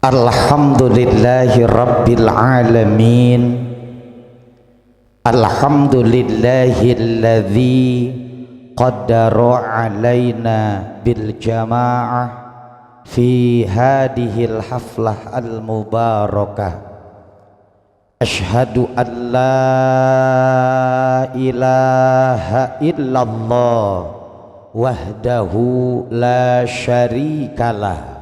Alhamdulillahi Rabbil Alamin. Alhamdulillahilladzi qaddara alaina bil jamaah fi hadhil haflah al mubarakah. Ashhadu an la ilaha illallah wahdahu la syarikalah.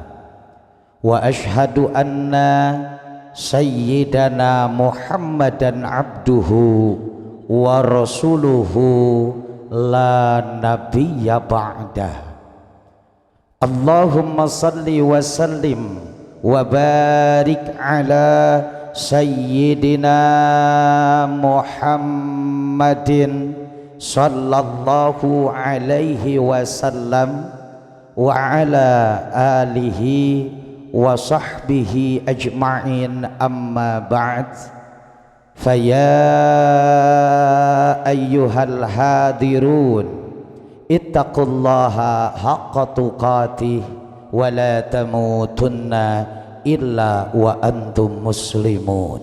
Wa ashhadu anna sayyidana Muhammadan abduhu wa rasuluhu la nabiyya ba'dah. Allahumma salli wa sallim wa barik ala sayyidina Muhammadin sallallahu alaihi wasallam wa ala alihi wa sahbihi ajma'in, amma ba'd. Faya ayyuhal hadirun ittaqullaha haqqa tuqatih wa la tamutunna illa wa antum muslimun.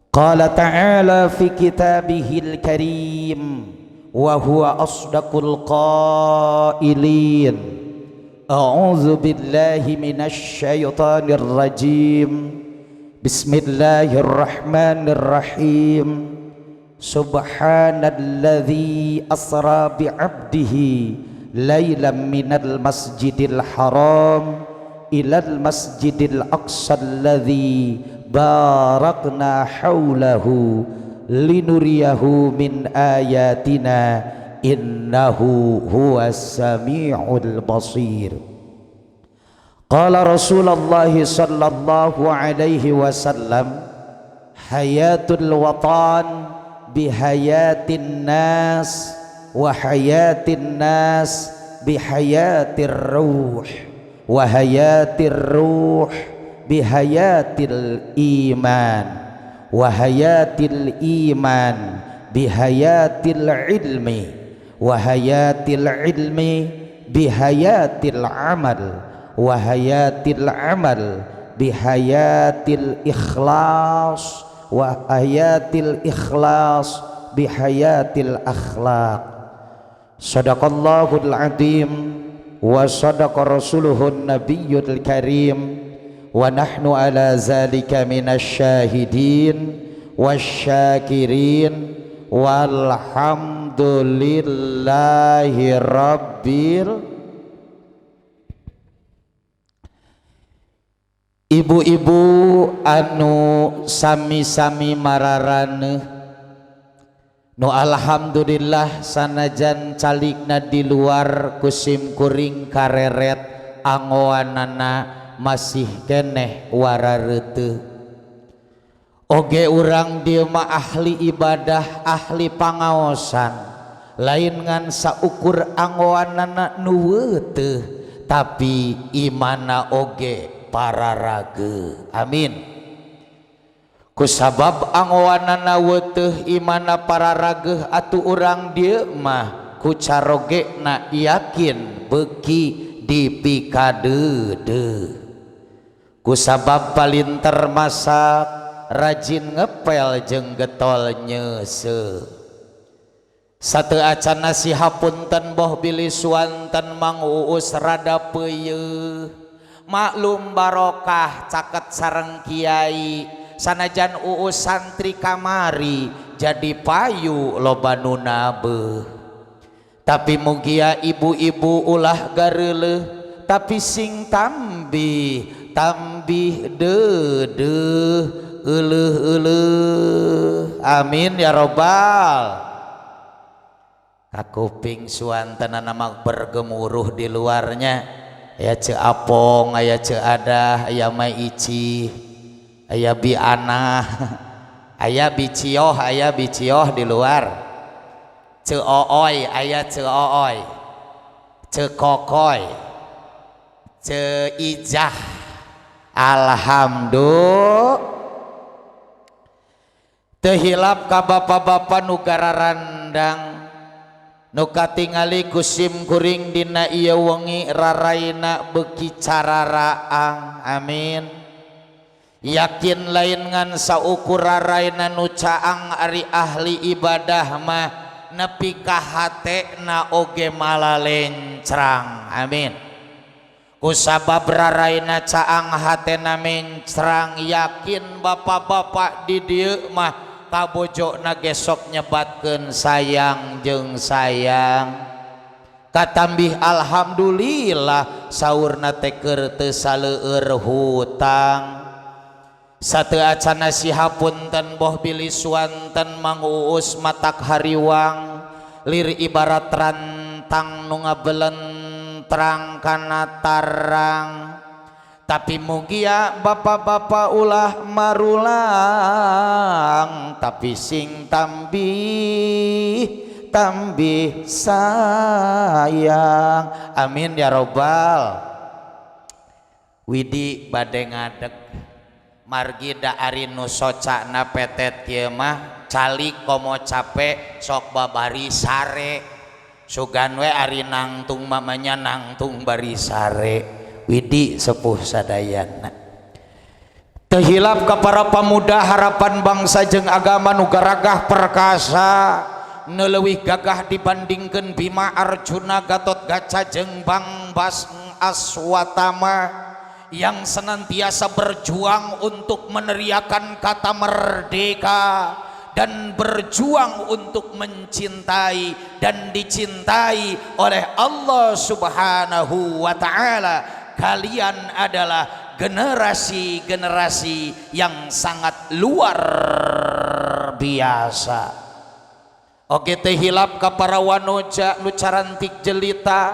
Qala ta'ala fi kitabihil karim wa huwa asdaqul qailin. A'udzu billahi minasy syaithanir rajim. Bismillahirrahmanirrahim. Subhanalladzi asra bi'abdihi lailan minal masjidil haram ilal masjidil aqsa alladzi barakna haulahu linuriyahu min ayatina innahu huwas sami'ul basir. Qala Rasulullah sallallahu alaihi wasallam, hayatul watan bihayatin nas wa hayatin nas bihayatir ruh wa hayatir ruh bihayatil iman wa hayatil iman bihayatil ilmi wa hayatil ilmi bihayatil amal wa hayatil amal bihayatil ikhlas wa hayatil ikhlas bihayatil akhlaq. Sadaqallahul azim wa sadaqa rasuluhun nabiyyul karim wa nahnu ala zalika minasy syahidin wasyakirin walhamdulillahi rabbil. Ibu-ibu anu sami-sami mararaneuh nu alhamdulillah sanajan calikna di luar kusim kuring kareret angoanana masih keneh warareuteuh. Oge urang dieu mah ahli ibadah, ahli pangaosan, lain ngan saukur angoanana nu weuteuh tapi imana oge pararage. Amin. Kusabab angoanana weuteuh imana pararage atuh urang dieu mah ku carogena yakin beuki dipikadeudeuh. Kusabab palinter masak, rajin ngepel jeung getol nyeuseuh. Sateu acan nasi hapunten boh bilih suanten Mang Uus rada peuyeuh. Maklum barokah caket sareng kiai, sanajan Uus santri kamari jadi payu loba nu nabeuh. Tapi mugia ibu-ibu ulah gareuleuh tapi sing tambih deudeuh euleuh. Amin ya robbal. Kakuping suantenana mah bergemuruh di luarnya. Aya Ceu Apong, aya Ceu Adah, aya Mai Ici, aya Bi Anah, aya Bi Cioh, aya Bi Cioh di luar. Ceu Ooy, aya Ceu Ooy, Ceu Kokoy, Ceu Ijah. Alhamdulillah. Teu hilap ka bapa-bapa nu gararandang nu katingali kusim kuring dina ieu wengi raraina beuki cararaang amin yakin lain ngan saukur raraina nu caang ari ahli ibadah mah nepi ka hatena oge malalencrang amin kusabab raraina caang hatena mencrang yakin bapak-bapak di dieu mah kabojona gesok nyebatkeun sayang jeung sayang katambih alhamdulillah saurna teh keur teu saleueur hutang sateu acana sihapunten boh bilih swanten Mang Uus matak hariwang lir ibarat rantang nu ngabelentrang kana tarang tapi mugia bapak-bapak ulah marulang tapi sing tambih sayang amin ya robbal widi bade ngadeg margi da ari nu socana petet kieu mah calik komo capek sok babari sare sugan we ari nangtung mamanya nangtung bari sare widi sepuh sadayana teu hilap ka para pamuda harapan bangsa jeung agama nu garagah perkasa nu leuwih gagah dibandingkeun Bima Arjuna Gatot Kaca jeung Bang Bas Aswatama yang senantiasa berjuang untuk meneriakan kata merdeka dan berjuang untuk mencintai dan dicintai oleh Allah Subhanahu wa taala. Kalian adalah generasi-generasi yang sangat luar biasa. Oke teh hilap ka para wanoja nu carantik jelita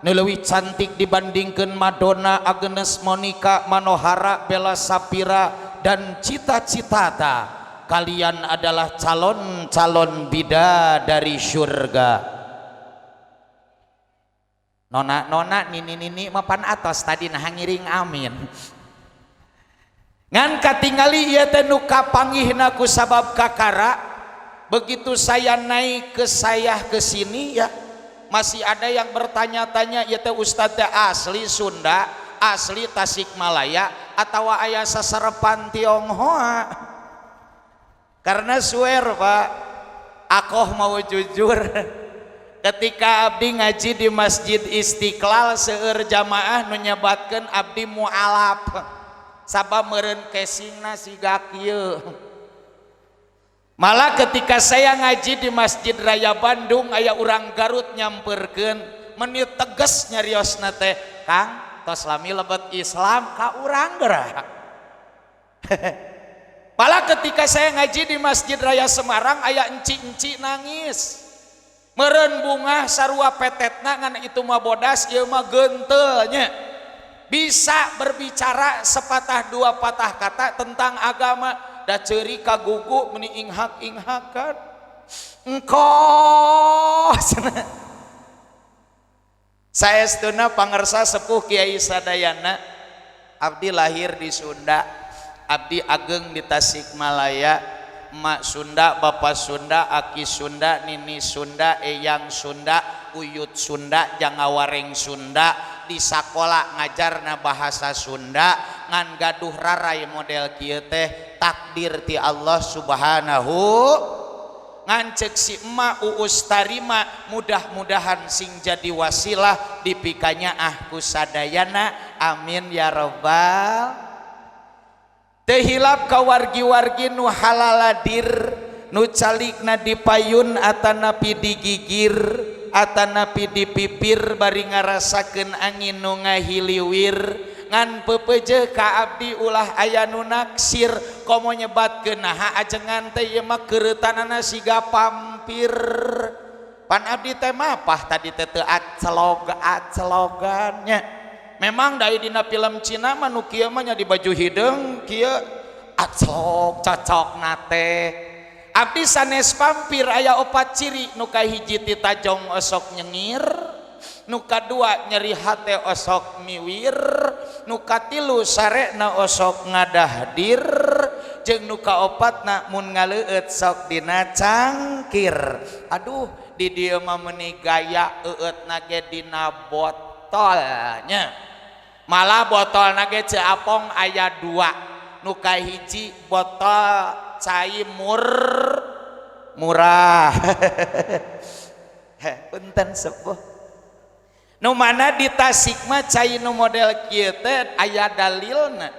nu leuwih cantik dibandingkeun Madonna, Agnes Monica, Manohara, Bella Sapira dan cita-citata. Kalian adalah calon-calon bidadari syurga. Nona nini mapan atos tadi nah ngiring amin ngan katingali ieu teh nu kapanggihna ku sabab kakara begitu saya naik ke sini ya masih ada yang bertanya-tanya ieu teh ustaz teh asli Sunda asli Tasikmalaya atawa aya sasarepan Tionghoa karena swear Pak akoh mau jujur ketika abdi ngaji di Masjid Istiqlal seueur jamaah nu nyebatkeun abdi mualaf sabab meureun casingna siga kieu malah ketika saya ngaji di Masjid Raya Bandung aya urang Garut nyamperkeun menit teges nyariosna teh Kang tos lami lebet Islam ka urang geura malah ketika saya ngaji di Masjid Raya Semarang aya enci-enci nangis meureun bunga sarua petetna ngan itu mah bodas ieu mah genteulnya bisa berbicara sepatah dua patah kata tentang agama da ceuri kagugu meni inghak-inghakan engkos saestuna pangersa sepuh Kiai Sadayana abdi lahir di Sunda abdi ageng di Tasikmalaya Mak Sunda, Bapak Sunda, Aki Sunda, Nini Sunda, Eyang Sunda, Uyut Sunda, Jangawareng Sunda di sakola ngajarna bahasa Sunda ngan gaduh rarai model kieu teh takdir ti Allah Subhanahu ngan ceuk si emak Uus tarima mudah-mudahan sing jadi wasilah dipikanya ku sadayana amin ya rabbal teu hilap ka wargi-wargi nu halaladir nu calikna dipayun atanapi digigir atanapi dipipir bari ngarasakeun angin nu ngahiliwir ngan pepeujeuh ka abdi ulah aya nu naksir komo nyebatkeun naha ajengan teh ieu mah keuretanana siga pampir pan abdi teh mah pah tadi teh teu acelogannya memang dari dina film Cina mah nu kieu mah nya di baju hideung kieu aclok cocok nate abdi sanes pampir aya opat ciri nu kahiji ti tajong osok nyengir nu kadua nyeri hate osok miwir nu katilu sarena osok ngadahdir jeung nu kaopatna mun ngaleueut sok dina cangkir aduh di dieu mah meuni gaya eueutna ge dina botolnya, malah botolna ge ceu apong aya 2, nu kahiji botol cai murah punten sepuh, nu mana di Tasik mah cai nu model kieu teh aya dalilna,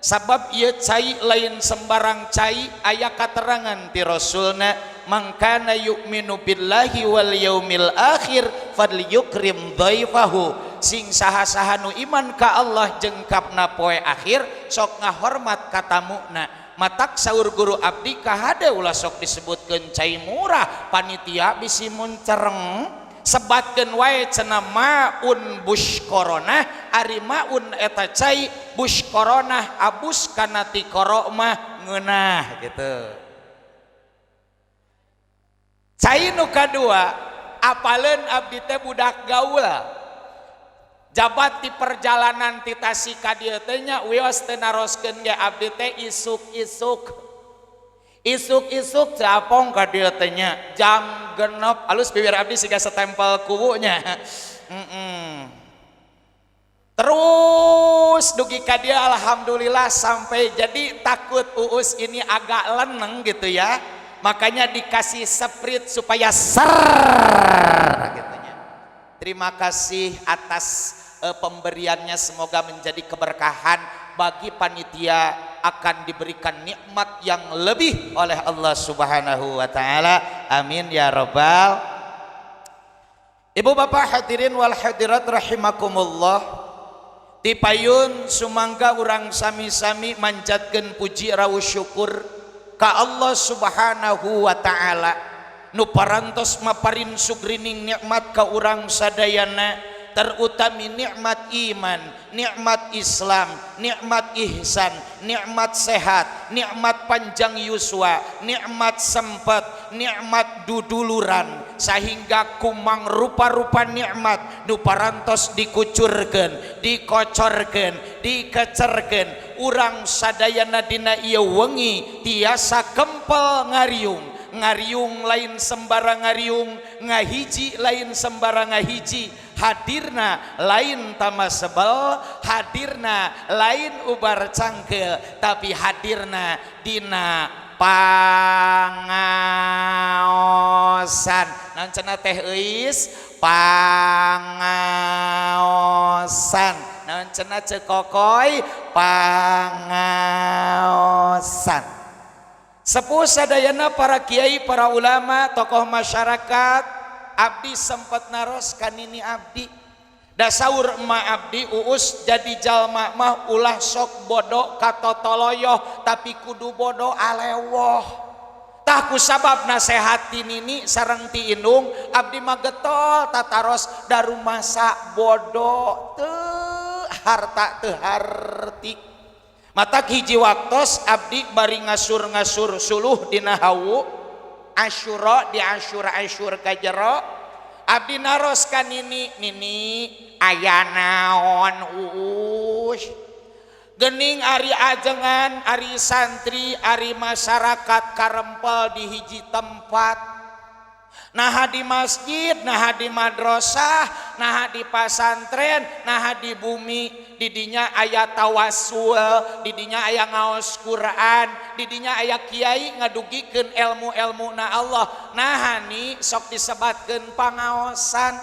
sabab ieu cai lain sembarang cai, aya katerangan ti Rasulna, mangkana yu'minu billahi wal yaumil akhir falyukrim dhaifahu, sing saha-saha nu iman ka Allah jeung kapna poe akhir sok ngahormat ka tamuna. Matak saur guru abdi kahade ulah sok disebutkeun cai murah, panitia bisi mun cereng sebatkeun wae cenah maun bushkorona, ari maun eta cai bushkorona abus kana ti koro mah ngeunah gitu. Cai nu kadua apaleun abdi teh budak gaul, jabat di perjalanan ti Tasik ka dieu teh nya wios teu naroskeun ge abdi teh isuk-isuk capong ka dieu teh nya jam 6 alus bibir abdi siga setempel kubunya. Terus dugi ka dieu alhamdulillah sampai, jadi takut uus ini agak leneng gitu ya, makanya dikasih sprite supaya ser gitu nya. Terima kasih atas pemberiannya, semoga menjadi keberkahan bagi panitia, akan diberikan nikmat yang lebih oleh Allah Subhanahu wa taala. Amin ya rabbal. Ibu bapak hadirin wal hadirat rahimakumullah, ti payun sumangga urang sami-sami manjatkeun puji rawu syukur ka Allah Subhanahu wa taala nu parantos maparin sugrining nikmat ka urang sadayana, terutami nikmat iman, nikmat Islam, nikmat ihsan, nikmat sehat, nikmat panjang yuswa, nikmat sempat, nikmat duduluran, sehingga kumang rupa-rupa nikmat nu parantos dikucurkeun, dikocorkeun, dikecerkeun urang sadayana dina ieu wengi tiasa kempel ngariung lain sembarang ngariung, ngahiji lain sembarang ngahiji, hadirna lain tama sebel, hadirna lain ubar cangkel, tapi hadirna dina pangaosan. Naon cenah teh euis? Pangaosan. Naon cenah ceuk kokoy? Pangaosan. Sepuh sadayana para kiai, para ulama, tokoh masyarakat, abdi sempat naros kanini abdi da saur emak abdi uus jadi jalma mah ulah sok bodoh katotoloyoh, tapi kudu bodoh alewoh. Tah ku sabab nasehati nini sareng ti indung abdi mah getol tataros daru masa bodoh teu harta teu harti. Matak hiji waktos abdi bari ngasur-ngasur suluh dina hawu Asyura, di asyur ka jero abdi naros ka nini aya naon uus geuning ari ajengan, ari santri, ari masyarakat karempel di hiji tempat, naha di masjid, naha di madrasah, naha di pasantren, naha di bumi, didinya aya tawassul, didinya aya ngaos Quran, didinya aya kiai ngadugikeun ilmu-ilmu na Allah, nah ni sok disebatkeun pangaosan.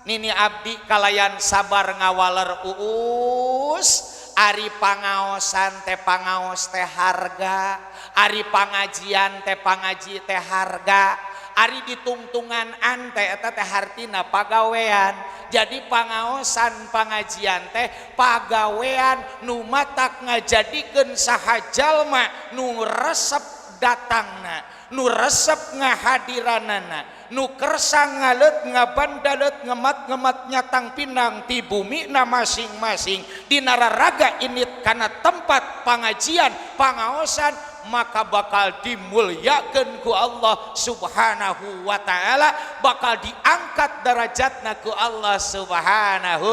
Nini abdi kalayan sabar ngawaler uus, ari pangaosan teh pangaos teh harga, ari pangajian teh pangaji teh harga, ari ditungtungan ante eta teh hartina pagawean. Jadi pangaosan pangajian teh pagawean nu matak ngajadikeun saha jalma nu resep datangna, nu resep ngahadiranana, nu kersa ngaleut ngabandalet ngemat-ngemat nyatang pinang ti bumi na masing-masing dina raraga init kana tempat pangajian pangaosan, maka bakal dimuliakeun ku Allah Subhanahu wa taala, bakal diangkat derajatna ku Allah Subhanahu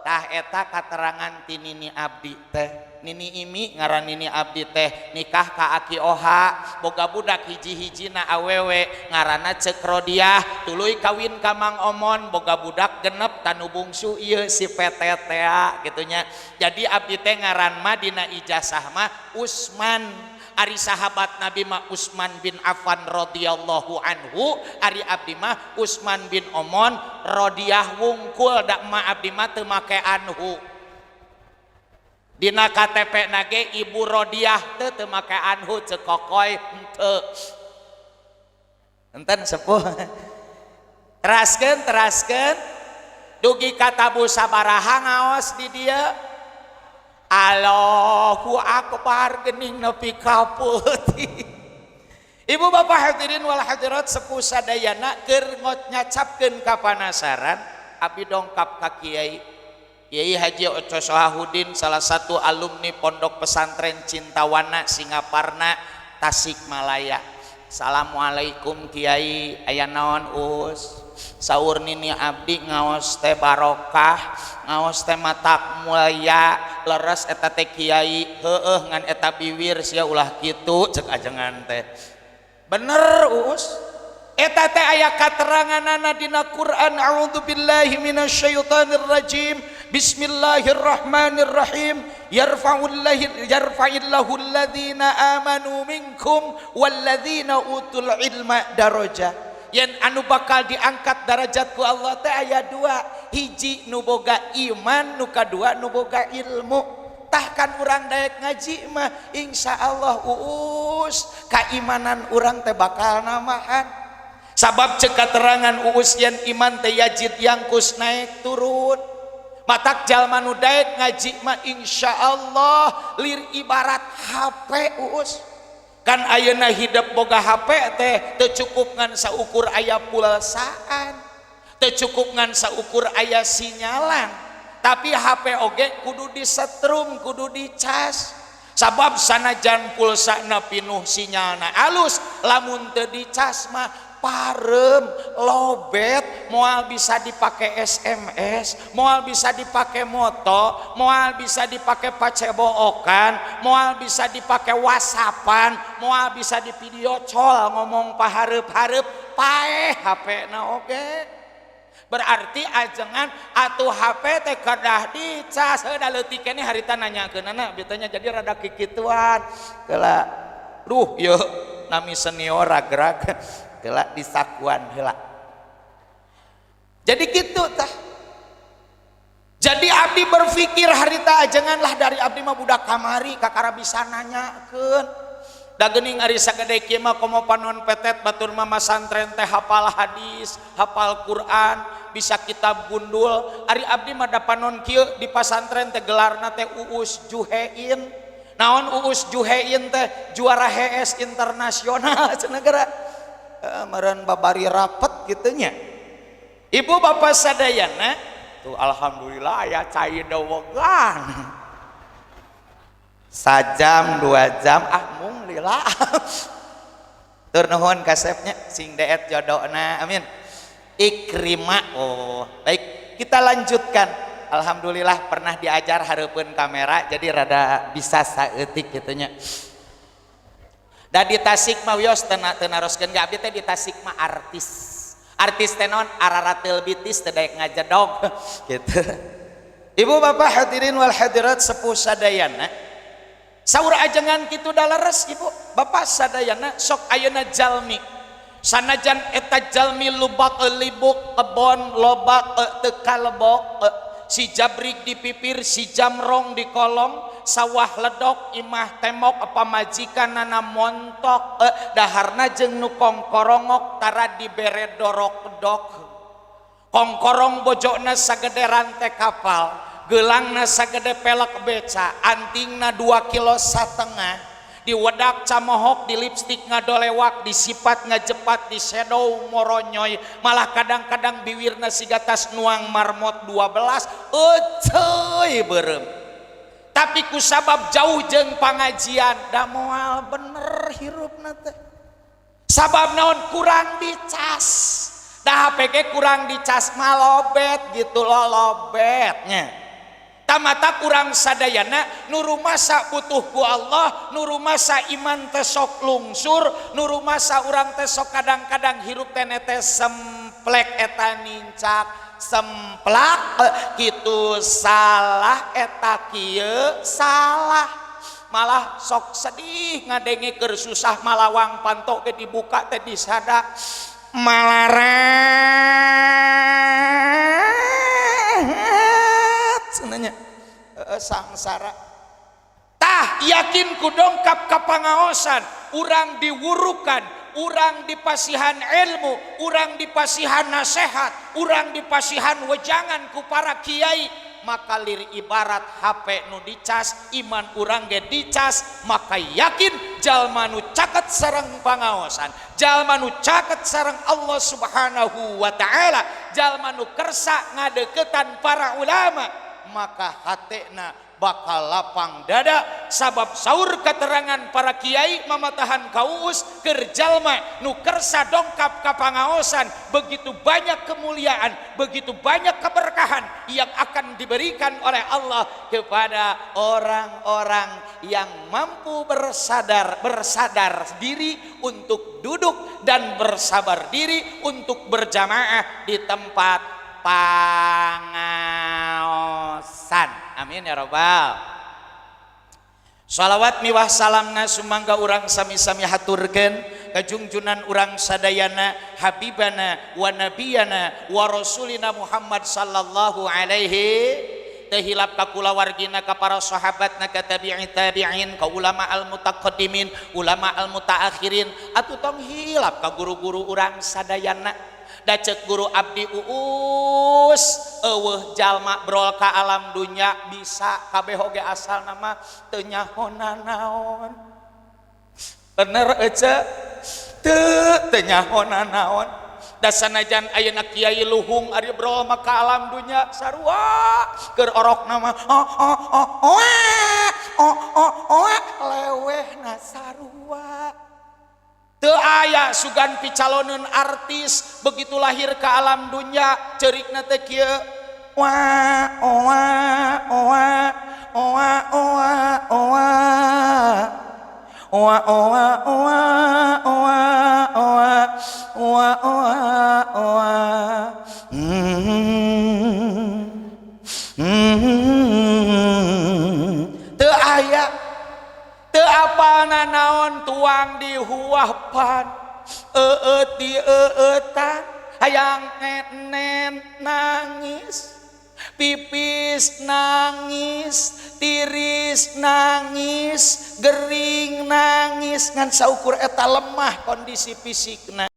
tah eta katerangan ti Nini abdi teh. Nini Imi ngaran Nini abdi teh nikah ka Aki Oha, boga budak hiji-hijina awewe ngaranna Ceuk Rodiah, tuluy kawin ka Mang Omon boga budak genep tanu bungsu ieu si Petetea gitunya. Jadi abdi teh ngaran mah dina ijazah mah Usman. Ari sahabat Nabi mah Utsman bin Affan radhiyallahu anhu, ari abdi mah Utsman bin Omon Rodiah wungkul, dak mah abdi mah teu make anhu. Dina KTP nage Ibu Rodiah teu make anhu, cekokoy henteu. Enten sepuh. Teraskeun dugi katabu sabaraha ngaos di dieu. Allahu Akbar geuning nepi ka peuting. Ibu bapak hadirin wal hadirat sepuh sadayana keur nyacapkeun kapanasaran abdi dongkap ka Kiai Haji Oco Sohahuddin, salah satu alumni Pondok Pesantren Cintawana Singaparna Tasikmalaya. Assalamualaikum Kiai, aya naon us? Saur Nini abdi ngaos teh barokah, ngaos teh matak mulia, leres eta teh Kiai, heueuh ngan eta biwir sia ulah kitu ceuk ajengan teh. Bener us. Eta teh aya kateranganana dina Quran. A'udzubillahi minasyaitonir rajim. Bismillahirrahmanirrahim. Yarfa'illahu alladhina amanu minkum walladzina utul ilma darajah. Yen anu bakal diangkat derajat ku Allah teh aya dua, hiji nu boga iman, nu kadua nu boga ilmu. Tahkan urang daek ngaji mah insyaallah uus kaimanan urang teh bakal namahan. Sabab ceuk katerangan uus yen iman teh yajid yangkus naik turun. Matak jalma nu daek ngaji mah insyaallah lir ibarat HP uus. Kan ayeuna hidup boga HP teh teu cukup ngan saukur aya pulsaan, teu cukup ngan saukur aya sinyalan, tapi HP oge kudu disetrum, kudu dicas. Sabab sanajan pulsana pinuh sinyalna alus, lamun teu dicas mah parem, lobet, moal bisa dipakai SMS, moal bisa dipakai moto, moal bisa dipakai pacebokan, moal bisa dipakai whatsappan, moal bisa di video call ngomong pahareup-hareup paeh HP na oge. Berarti ajengan atuh HP teh kedah dicas. Da leutik keneh harita nanyakeunana bitanya jadi rada kikituan. Geula duh yeuh nami senior ragrag geula disakuan heula. Jadi gitu tah. Jadi abdi berpikir harita ajenganlah dari abdi mah budak kamari kakara bisa nanyakeun. Da geuning ari sagede kieu mah komo panon petet batur mah santren teh hafal hadis, hafal Quran, bisa kitab gundul. Ari abdi mah da panon kieu di pasantren teh gelarna teh Uus Juhein. Naon Uus Juhein teh juara HS internasional cenegara. Meureun babari rapet kitu nya. Ibu bapak sadayana tuh alhamdulillah aya cai dawegan. Sajam 2 jam mung lila. Tur nuhun kasepnya sing deet jodohna amin. Ikrimah. Oh baik kita lanjutkan. Alhamdulillah pernah diajar hareupeun kamera jadi rada bisa saeutik gitunya. Da di Tasik mah wios teu naroskeun ga abdi teh di Tasik mah artis. Artis teh naon araratil bitis teu daek ngajedog gitu. Ibu bapak hadirin wal hadirat sepuh sadayana. Saur ajengan kitu da leres ibu bapak sadayana sok ayeuna jalmi. Sanajan eta jalmi lubak libuk kebon lobak teu kalebok si jabrik dipipir si jamrong di kolong sawah ledok imah temok pamajikanana montok daharna jeung nu kongkorongok tara dibere dorok-dok. Kongkorong bojona sagede rante kapal, gelangna sagede pelek beca, antingna 2,5 kilo, diwedak camohok, di lipstik ngadolewak, disipat ngajepat, di shadow moronyoy, malah kadang-kadang biwirna siga tas nuang marmot 12, euceuy beureum. Tapi ku sabab jauh jeung pangajian da moal bener hirupna teh. Sabab naon kurang dicas. Da HP ge kurang dicas mah lobet gitu loh lobetnya. tamata kurang sadayana nu rumasa butuh ku Allah, nu rumasa iman teh sok lungsur, nu rumasa urang teh sok kadang-kadang hirup teh semplek eta nincak semplak kitu salah eta kieu salah, malah sok sedih ngadenge keur susah malawang pantok ke dibuka teh disada malaret cenanya sangsara tah yakin ku dongkap ka pangaosan urang diwurukan, urang dipasihan ilmu, urang dipasihan nasihat, urang dipasihan wejangan ku para kiai, maka lir ibarat HP nu dicas iman urang ge dicas, maka yakin jalma nu caket sareng pangaosan, jalma nu caket sareng Allah Subhanahu wa taala, jalma nu kersa ngadeukeutan para ulama, maka hatena bakal lapang dada sabab saur keterangan para kiai mamatahan kauus keur jalma nu kersa dongkap ka pangaosan begitu banyak kemuliaan, begitu banyak keberkahan yang akan diberikan oleh Allah kepada orang-orang yang mampu bersadar diri untuk duduk dan bersabar diri untuk berjamaah di tempat pangaosan. Amin ya robbal. Shalawat miwah salamna sumangga urang sami-sami haturkeun ka junjunan urang sadayana habibana wa nabiyana wa rasulina Muhammad sallallahu alaihi teh hilap ka kulawargina ka para sahabatna ka tabi'in ka ulama al mutaqaddimin ulama al mutaakhirin atuh tong hilap ka guru-guru urang sadayana. Da ceuk guru abdi uus eueuh jalma brol ka alam dunya bisa kabeh oge asal nama teu nyahonna naon bener ece teu nyahonna naon da sanajan ayeuna kiai luhung ari brol mah ka alam dunya sarua keur orok nama lewehna sarua. Teu aya sugan picaloneun artis begitu lahir ke alam dunya ceurikna teh kieu wa oa oa oa oa oa oa oa oa oa oa oa oa oa teu aya teu apalna naon tuang dihuahpan di eueutan hayang nenen nangis pipis nangis tiris nangis gering nangis ngan saukur eta lemah kondisi fisikna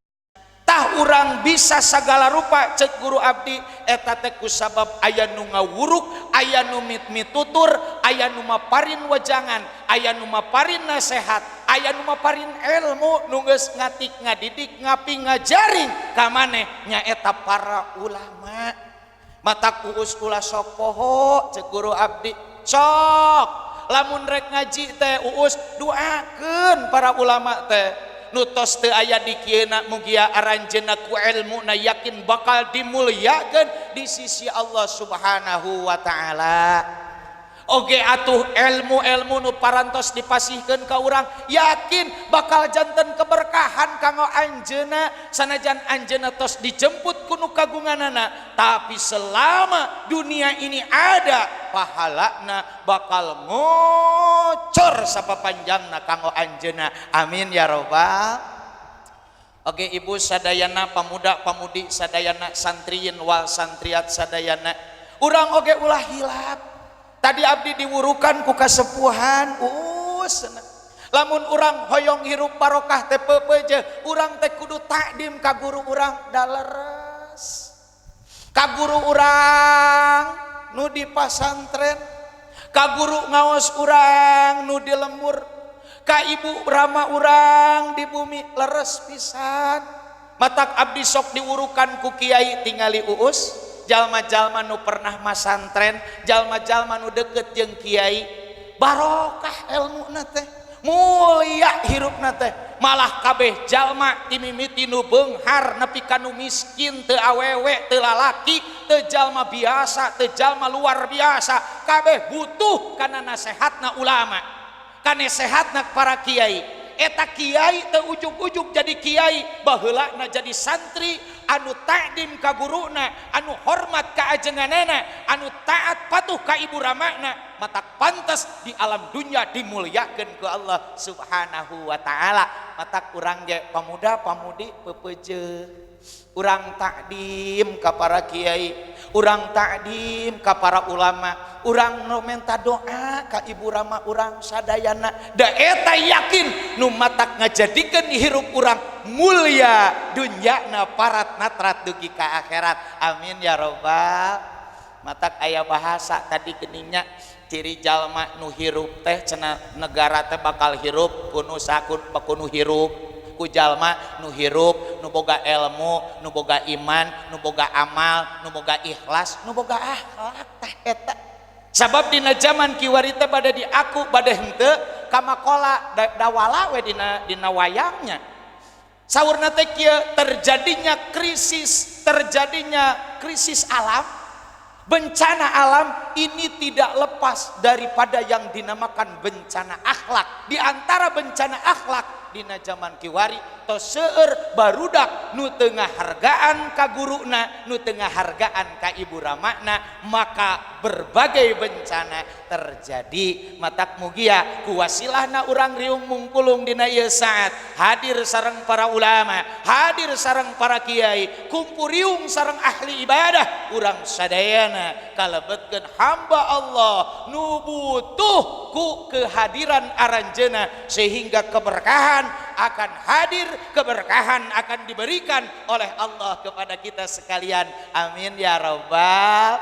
tah urang bisa sagala rupa cek guru abdi eta teh kusabab aya nu ngawuruk aya nu mitutur aya nu maparin wejangan aya nu maparin nasihat aya nu maparin ilmu nu geus ngatik ngadidik ngapi ngajaring ka maneh nyaeta para ulama mata kuus ulah sok poho cek guru abdi sok lamun rek ngaji teh uus doakeun para ulama teh nutos teu aya di kieuna mugia aranjeunna ku ilmuna yakin bakal dimulyakeun di sisi Allah Subhanahu wa taala. Oge atuh ilmu-ilmu nu parantos dipasihkeun ka urang yakin bakal janten keberkahan kanggo anjeunna sanajan anjeunna tos dijemput ku nu kagunganana tapi selama dunia ini ada pahalana bakal ngocor sapapanjangna kanggo anjeunna amin ya robbal. Oge ibu sadayana pamuda pamudi sadayana santriyin wal santriat sadayana urang oge ulah hilap tadi abdi diwurukan ku kasepuhan lamun urang hoyong hirup barokah teh peupeuje urang teh kudu takdim ka guru urang da leres ka guru urang nu di pasantren ka guru ngaos urang nu di lembur ka ibu rama urang di bumi leres pisan matak abdi sok diwurukan ku kiai tingali uus jalma-jalma nu pernah masantren jalma-jalma nu deket jeung kiai barokah ilmuna teh mulia hirupna teh malah kabeh jalma timimiti nu beunghar nepi ka nu miskin teu awewe teu lalaki teu jalma biasa teu jalma luar biasa kabeh butuh kana nasehatna ulama kana nasehatna para kiai eta kiai teu ujug-ujug jadi kiai baheulana jadi santri anu ta'dim ka guruna anu hormat ka ajenganana anu taat patuh ka ibu ramana matak pantas di alam dunia dimuliakeun ku Allah subhanahu wa ta'ala matak urang ge pamuda pamudi peupeujeuh urang takdim ka para kiai urang takdim ka para ulama urang nu minta doa ka ibu rama urang sadayana da eta yakin nu matak ngajadikeun hirup urang mulia dunyana parat natrat dugi ka akhirat amin ya robbal matak aya bahasa tadi geningnya ciri jalma nu hirup teh cenah negara teh bakal hirup kudu sakun kudu hirup ku jalma nu hirup nu boga ilmu nu boga iman nu boga amal nu boga ikhlas nu boga akhlak tah eta sabab dina zaman kiwari teh bade diaku bade henteu kamakola dawala we dina wayangnya saurna teh kieu terjadinya krisis alam bencana alam ini tidak lepas daripada yang dinamakan bencana akhlak di antara bencana akhlak dina zaman kiwari tos seueur barudak nu teu ngahargaan ka guruna nu teu ngahargaan ka ibu ramana maka berbagai bencana terjadi matak mugia ku wasilahna urang riung mungkulung dina ieu saat hadir sareng para ulama hadir sareng para kiai kumpuriung sareng ahli ibadah urang sadayana kalebetkeun hamba Allah nu butuh ku kehadiran aranjeuna sehingga keberkahan akan hadir keberkahan akan diberikan oleh Allah kepada kita sekalian amin ya rabbal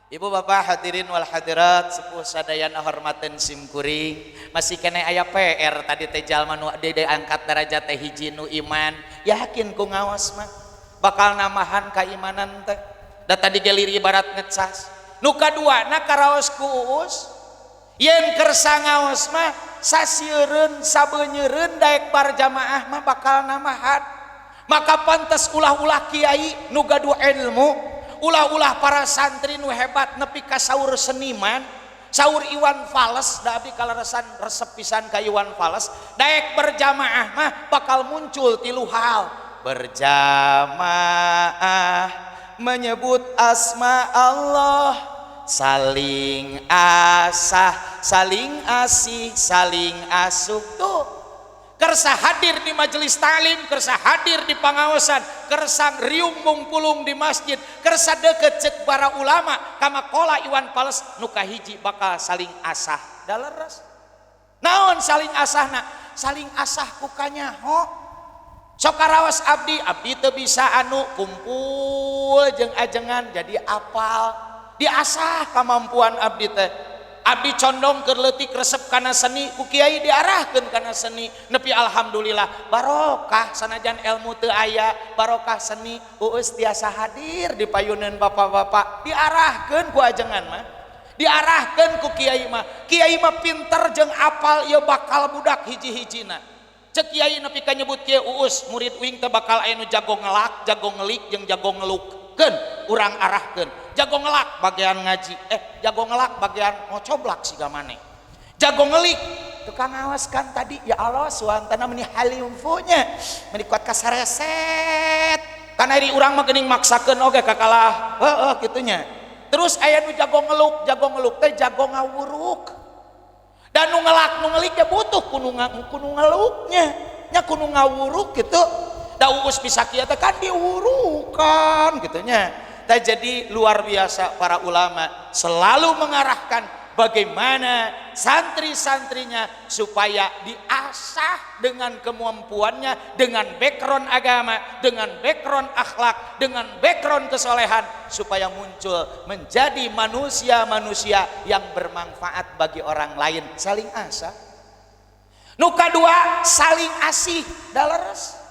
ibu bapak hadirin wal hadirat sepuh sadayana hormaten simkuring masih kena aya PR tadi teh jalma nu angkat derajat teh hiji nu iman yakin ku ngaos mah bakal namahan keimanan teh da tadi gelir ibarat ngecas nu kaduana karaos ku uus yen kersa ngaos mah sasiereun sabeunyereun daek barjamaah mah bakal namahan maka pantas ulah-ulah kiai nu gaduh ilmu ulah-ulah para santri nu hebat nepi ka saur seniman saur Iwan Fals da abdi kalaresan resep pisan ka Iwan Fals daek berjamaah mah bakal muncul tilu hal berjamaah menyebut asma Allah saling asah saling asih saling asuh tuh kersa hadir di majelis talim kersa hadir di pangaosan kersa riung mungkulung di masjid kersa deket cek para ulama kamakola Iwan Fals nu kahiji bakal saling asah daleres naon saling asahna saling asah ku kanyaho sok karaos abdi teu bisa anu kumpul jeung ajengan jadi apal diasah kemampuan abdi teh abdi condong ke leutik resep kana seni ku kiai diarahkeun kana seni nepi alhamdulillah barokah sanajan ilmu teu aya barokah seni ueus tiasa hadir di payuneun bapak-bapak diarahkeun ku ajengan mah diarahkeun ku kiai mah pinter jeung apal ieu bakal budak hiji-hijina cek kiai nepi ka nyebut kieu uus murid uing teh bakal aya nu jago ngelak jago ngelik jeung jago ngelukkeun urang arahkeun jago ngelak bagian ngaji jago ngelak bagian ngocoblak siga maneh jago ngelik tukang awas kan tadi ya Allah suantana meni halimfunya meni kuat kasareset kana iri urang mah geuning maksakeun oge kakalah kitunya terus aya nu jago ngeluk teh jago ngawuruk dan nu ngelik ya butuh kudu ngeluknya nya kudu ngawuruk gitu da uus bisa kieu teh kan diurukan gitunya. Tah jadi luar biasa para ulama selalu mengarahkan bagaimana santri-santrinya supaya diasah dengan kemampuannya, dengan background agama, dengan background akhlak, dengan background kesolehan supaya muncul menjadi manusia-manusia yang bermanfaat bagi orang lain. Saling asah. Nu kadua saling asih daleres.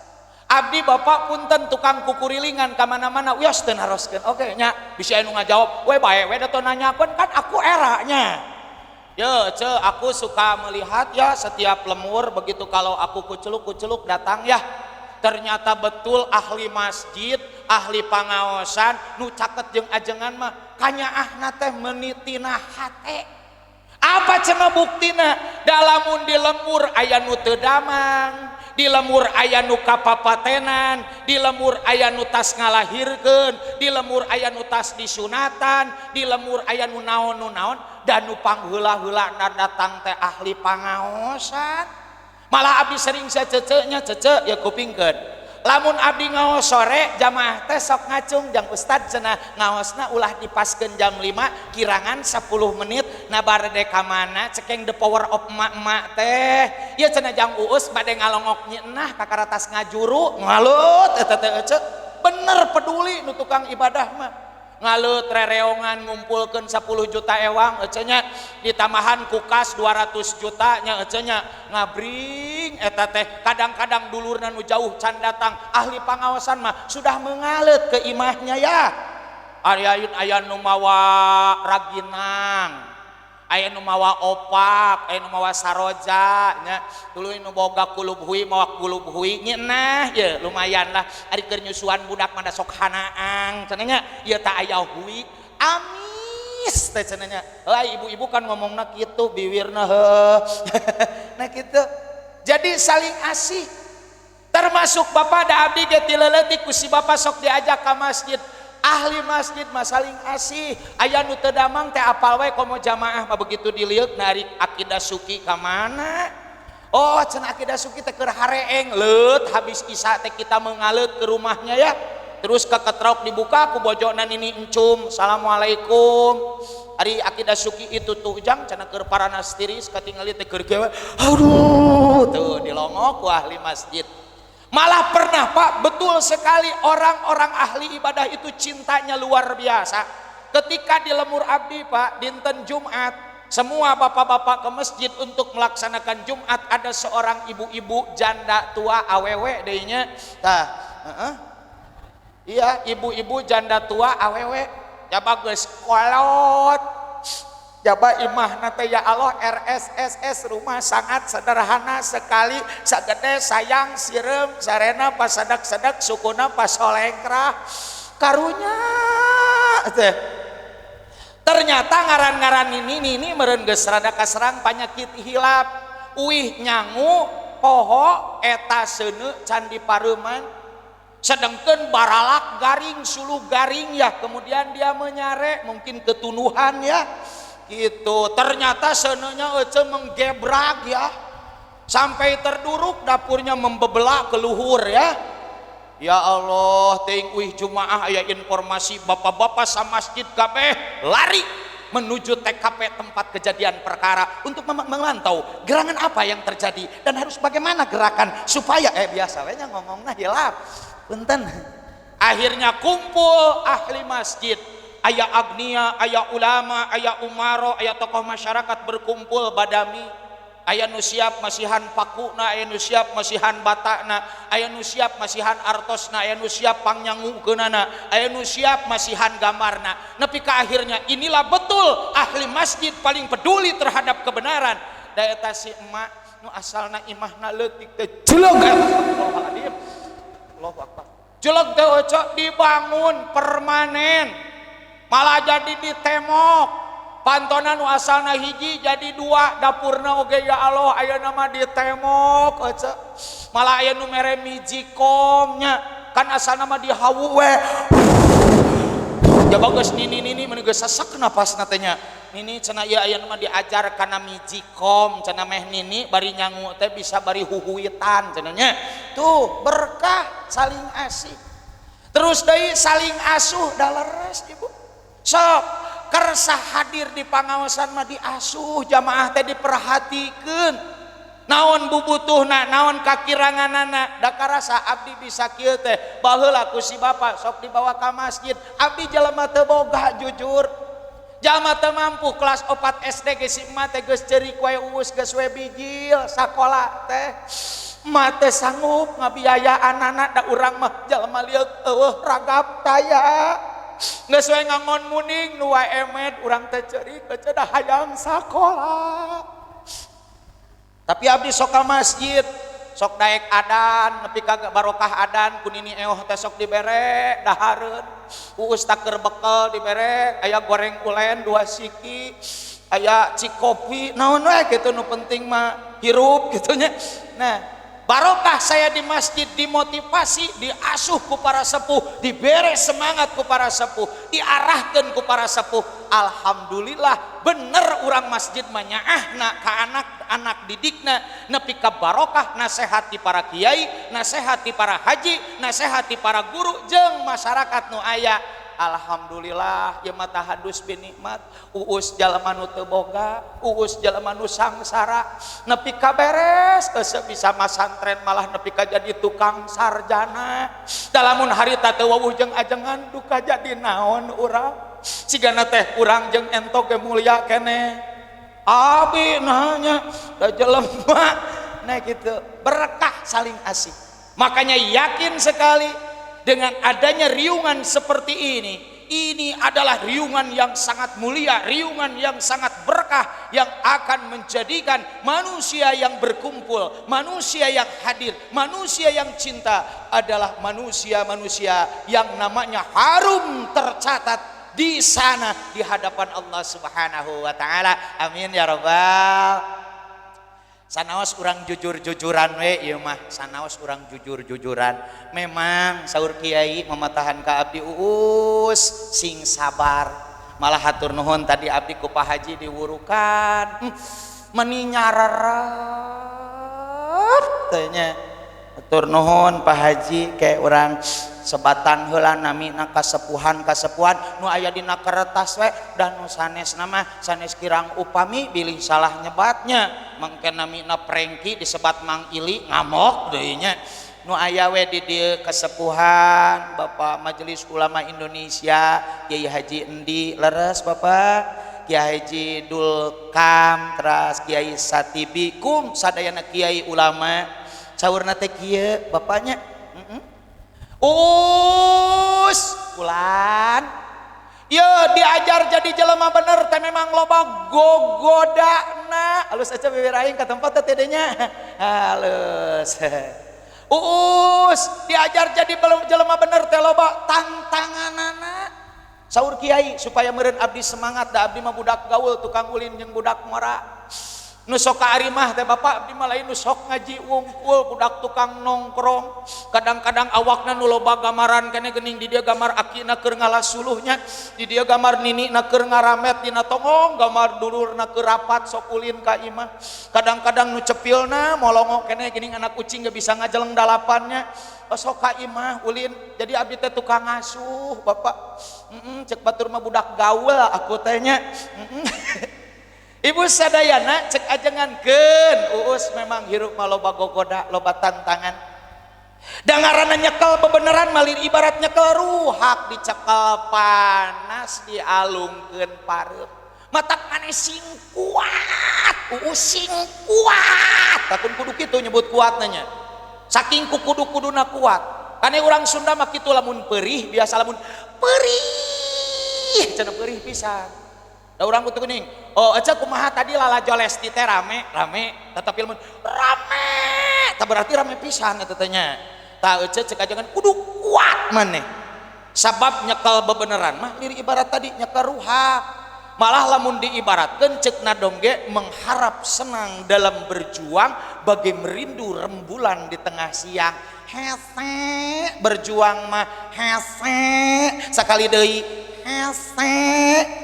Abdi bapak punten tukang kukurilingan kamana-mana wios teu naroskeun oke nya bisa anu ngajawab we bae we da nanyakeun kan aku eranya Ya, aku suka melihat ya setiap lemur begitu kalau aku kuculuk datang ya. Ternyata betul ahli masjid, ahli pangaosan, nu caket jeung ajengan mah kanyaahna teh menitina hate. Apa cenah buktina? Dalamun di lemur aya nu teu damang, di lemur aya nu kapapatenan, di lemur aya nu tas ngalahirkeun, di lemur aya nu tas disunatan, di lemur aya nu naon dan nu pangheula-heula datang teh ahli pangaosan. Malah abdi sering cece-nya cece ya kupingkeun. Lamun abdi ngaos sore jamaah teh sok ngacung jang ustad cenah ngaosna ulah dipaskeun jam 5 kirangan 10 menit na barede ka mana cekeng the power of emak-emak teh ya cenah jang uus bade ngalongok nyeunah ka karatas ngajuru ngalut eta teh ece bener peduli nu tukang ibadah mah ngalut rereongan ngumpulkeun 10 juta ewang ecenya ditamahan kukas 200 juta nya ecenya ngabring eta teh kadang-kadang dulurna nu jauh can datang ahli pangawasan mah sudah mengalut ke imahnya ya aya nu mawa raginang aya nu mawa opak aya nu mawa saroja nya tuluy nu boga kulub hui mawa kulub hui nyeunah ye lumayan lah ari keur nyusuan budak mah sok hanaang cenah nya ieu teh aya hui amis teh cenah nya lah ibu-ibu kan ngomongna kitu biwirna heuh nah kitu jadi saling asih termasuk bapak da abdi ge ti leuletik ku si bapak sok diajak ka masjid ahli masjid mah saling asih aya nu teu damang teh apal wae komo jamaah mah begitu diliuk narik akidah suki ka mana oh cenah akidah suki teh keur hareeng leut habis isya teh kita mengalut ke rumahnya ya terus ke ketrok dibuka ku bojona nini encum assalamualaikum ari akidah suki itu tuh ujang cenah keur paranas tiris katingali teh keur gewe aduh tuh dilongok ku ahli masjid. Malah pernah Pak, betul sekali orang-orang ahli ibadah itu cintanya luar biasa. Ketika di lemur abdi Pak, dinten Jumat, semua bapak-bapak ke masjid untuk melaksanakan Jumat, ada seorang ibu-ibu janda tua awewe dehnya. Iya, ibu-ibu janda tua awewe. Ya bagus kolot. Jaba imahna teh ya Allah RSSS rumah sangat sederhana sekali sagede sayang sirem sarena pasadak-sadak sukuna pasolengkrah karunya teh ternyata ngaran-ngaran ini meureun geus rada kaserang penyakit hilap uih nyangu poho eta seuneu can dipareuman sedengkeun baralak garing suluh garing ya kemudian dia menyare mungkin ketunuhan ya gitu ternyata senenya ece menggebrag ya sampai terduruk dapurnya membebelak ke luhur ya Allah teuing uih jumaah aya informasi bapak-bapak sa masjid kabeh lari menuju TKP tempat kejadian perkara untuk memantau gerangan apa yang terjadi dan harus bagaimana gerakan supaya biasa we nya ngomongna hilap punten akhirnya kumpul ahli masjid aya agnia, aya ulama, aya umaro, aya tokoh masyarakat berkumpul badami aya nu siap masihan pakuna, aya nu siap masihan batakna, aya nu siap masihan artosna, aya nu siap pangnyangukeunana, aya nu siap masihan gambarna nepi ka akhirnya inilah betul ahli masjid paling peduli terhadap kebenaran da eta si emak nu asalna imahna leutik teh jeleg Allahu Akbar jeleg teh ocok dibangun permanen malah jadi ditemok pantonan asalna hiji jadi dua dapurna oge ya Allah aya nama ditemok malah aya nu mere mijikomnya kan asalna mah dihawu we ya bagus nini mun geus sasak napasna teh nya nini cenah ieu aya nu mah diajar kana mijikom cenah meh nini bari nyangu teh bisa bari huhuitan cenah nya tuh berkah saling asih terus deui saling asuh da leres ibu sok kersa hadir di pangawasan mah diasuh jamaah teh diperhatikeun naon bubutuhna naon kakiranganana da karasa abdi bisa kieu teh baheula ku si bapak sok dibawa ka masjid abdi jelema teu boga jujur jalma teu mampu kelas 4 SD ge si emak teh geus ceurik wae uus geus we bijil sakola teh emak teh sanggup ngabiayaan anak da urang mah jalma lieu eueuh ragap taya geus we ngangon muning nu wae emet urang teh ceurik cenah hayang sakola. Tapi abdi sok ka masjid, sok daek adan, nepi ka barokah adan kunini eoh teh sok dibere dahareun. Uus taker bekel dibere, aya goreng ulen 2 siki, aya cikopi, naon we kitu nu penting mah hirup kitu nya. Nah, barokah saya di masjid, dimotivasi, diasuh ku para sepuh, dibere semangat ku para sepuh, diarahkeun ku para sepuh. Alhamdulillah bener urang masjid mah nyaahna ka anak-anak didikna nepi ka barokah nasehati para kiai, nasehati para haji, nasehati para guru jeung masyarakat nu aya. Alhamdulillah ya mata hadus binikmat. Uus jalema nu teu boga, uus jalema nu sangsara nepi ka beres geus bisa masantren malah nepi ka jadi tukang sarjana. Dalamun harita teu wawuh jeung ajengan duka jadi naon urang. Sigana teh urang jeung ento ge mulia keneh. Abi nanya da jelema nah kitu berkah saling asih. Makanya yakin sekali dengan adanya riungan seperti ini adalah riungan yang sangat mulia, riungan yang sangat berkah yang akan menjadikan manusia yang berkumpul, manusia yang hadir, manusia yang cinta adalah manusia-manusia yang namanya harum tercatat di sana di hadapan Allah Subhanahu wa taala. Amin ya rabbal. Sanaos urang jujur-jujuran we ieu mah, sanaos urang jujur-jujuran. Memang saur kiai mamatahan ka abdi Uus sing sabar. Malah hatur nuhun tadi abdi ku Pak Haji diwurukan. Meni nyararap teh nya. Hatur nuhun Pak Haji ke urang sebatan heula nami na kasepuhan nu aya dina kertas we dan nu sanesna mah sanes kirang upami bilih salah nyebatnya mangke nami na prengki disebat Mang Ili ngamok deui nya. Nu aya we di dieu kasepuhan Bapak Majelis Ulama Indonesia Kiai Haji Endi leres Bapak, Kiai Haji Dulkam, teras Kiai Satibi kum sadayana kiai ulama saurna teh kieu bapaknya. Us ulan yo diajar jadi jelema bener teh memang loba gogodana halus aja bibir aing ka tempat teh nya halus. Us diajar jadi jelema bener teh loba tantanganana saur kiai supaya meureun abdi semangat da abdi mah budak gaul tukang ulin jeung budak ngora. Nu sok ka ari mah teh Bapak abdi mah lain nu sok ngaji wungkul budak tukang nongkrong. Kadang-kadang awakna nu loba gamaran keneh geuning di dieu gambar akina keur ngalasuluhnya, di dieu gambar ninina keur ngaramet dina tongong, gambar dulurna keur rapat sok ulin ka imah. Kadang-kadang nu cepilna molongok keneh geuning anak kucing gak bisa ngajeleng dalapannya. Sok ka imah ulin jadi abdi teh tukang ngasuh Bapak. Cek batur mah budak gaul aku teh nya. Ibu sadayana cek ajengankeun Uus memang hirup mah loba gogoda, loba tantangan. Da ngaranna nyekel bebeneran malir ibarat nyekel ruhak dicekel panas dialungkeun pareup. Matak maneh sing kuat, Uus sing kuat. Takun kudu kitu nyebut kuatna nya. Saking kudu-kuduna kuat. Kane urang Sunda mah kitu lamun peurih biasa lamun peurih cenah peurih pisan. Da urang kudu geuning. Oh, aja kumaha tadi lala joles di teh rame, tetapi lamun rame, tah berarti rame pisan eta teh nya. Tah euceut cek ajangan kudu kuat maneh. Sabab nyekel bebeneran mah lir ibarat tadi nyekel ruhak. Malah lamun diibaratkeun ceuk nadong ge mengharap senang dalam berjuang bagai merindu rembulan di tengah siang. Hese berjuang mah hese sakali deui hese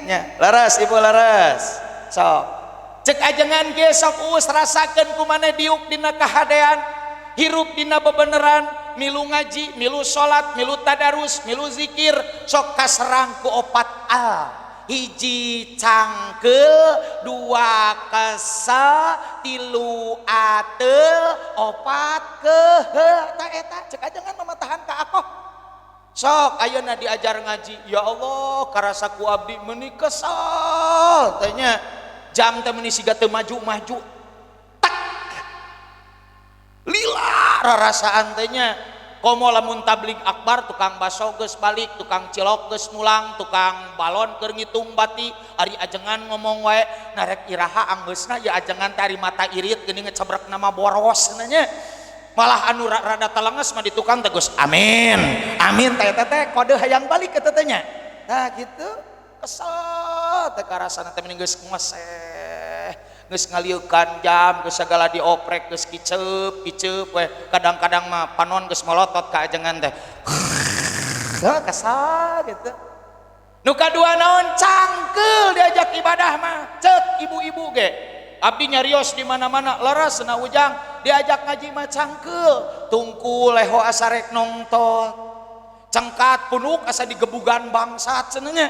nya laras ibu laras sok cek ajengan ge sok Uus rasakeun kumaneh diuk dina kahadean hirup dina bebeneran milu ngaji milu salat milu tadarus milu zikir sok kaserang ku 4 al hiji cangkeul dua kesa tilu ateul 4 keheul tah eta cek ajengan mamatahan ka akoh. Sok ayeuna diajar ngaji ya Allah karasa ku abdi meuni kesal tanya jam teh meuni siga teu maju-maju tak lila rarasaan teh nya komo lamun tabligh akbar tukang baso geus balik, tukang cilok geus mulang, tukang balon keur ngitung bati, ari ajengan ngomong wae narek iraha anggeusna ya ajengan tari mata irit geuning ngecebrek nama boros nanya. Malah anu rada talenges mah di tukang tegus amin amin teh teh kode hayang balik ke tetenya. Nah gitu kesel teh karasana teh mending geus ngoseh geus ngalieukan jam geus sagala dioprek geus kiceup we kadang-kadang mah panon geus molotot ka ajengan teh kesal gitu. Nu kadua naon cangkeul diajak ibadah mah ceuk ibu-ibu ge abdi nyarios di mana-mana leres na ujang diajak ngaji mah cangkeul tungku leho asa rek nongtot cengkat punuk asa digebugan bangsat cenanya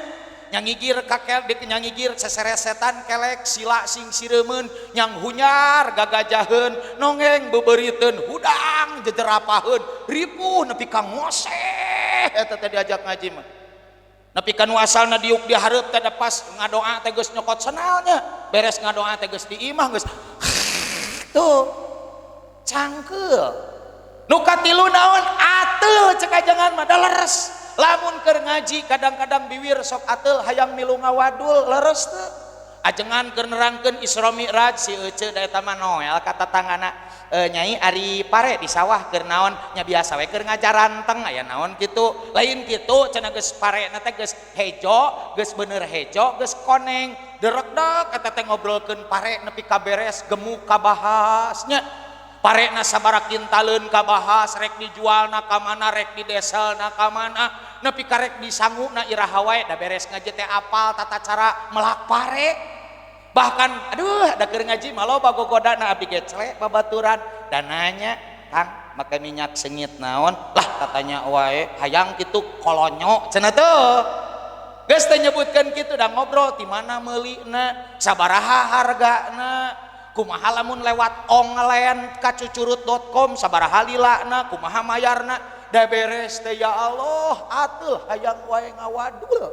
nyangigir kakel dik nyangigir seseresetan kelek sila sing siremeun nyang hunyar gagajaheun nongeng bebeuriteun hudang jejerapaheun ripuh nepi ka ngoseh eta teh diajak ngaji mah nepi ka nu asalna diuk dihareup teh pas ngadoa teh geus nyokot senalnya beres ngadoa teh geus diimah geus tuh cangkeul nu katilu naon ateul cek ajengan mah da leres. Lamun keur ngaji kadang-kadang biwir sok ateul hayang milu ngawadul leres teu ajengan keur nerangkeun Isra Mi'raj si ece da eta mah Noel kata tanggana nyai ari pare di sawah keur naon nya biasa we keur ngajaranteng aya naon kitu lain kitu cenah geus pare na teh geus hejo geus bener hejo geus koneng derekdek eta teh ngobrolkeun pare nepi ka beres gemuk kabahasnya parena sabaraha kintalun kabahas rek dijualna ka mana rek dideselna ka mana nepi ka rek disanguna iraha wae da beres ngaji teh apal tata cara melak pare bahkan aduh da keur ngaji mah loba gogodana abdi geclek babaturan dan nanya Kang make minyak sengit naon lah katanya wae hayang kitu kolonyo cenah teu geus teh nyebutkeun kitu da ngobrol ti mana meulina sabaraha hargana kumaha lamun lewat online kacucurut.com sabaraha lilana kumaha mayarna da beres teh ya Allah atuh hayang wae ngawadul.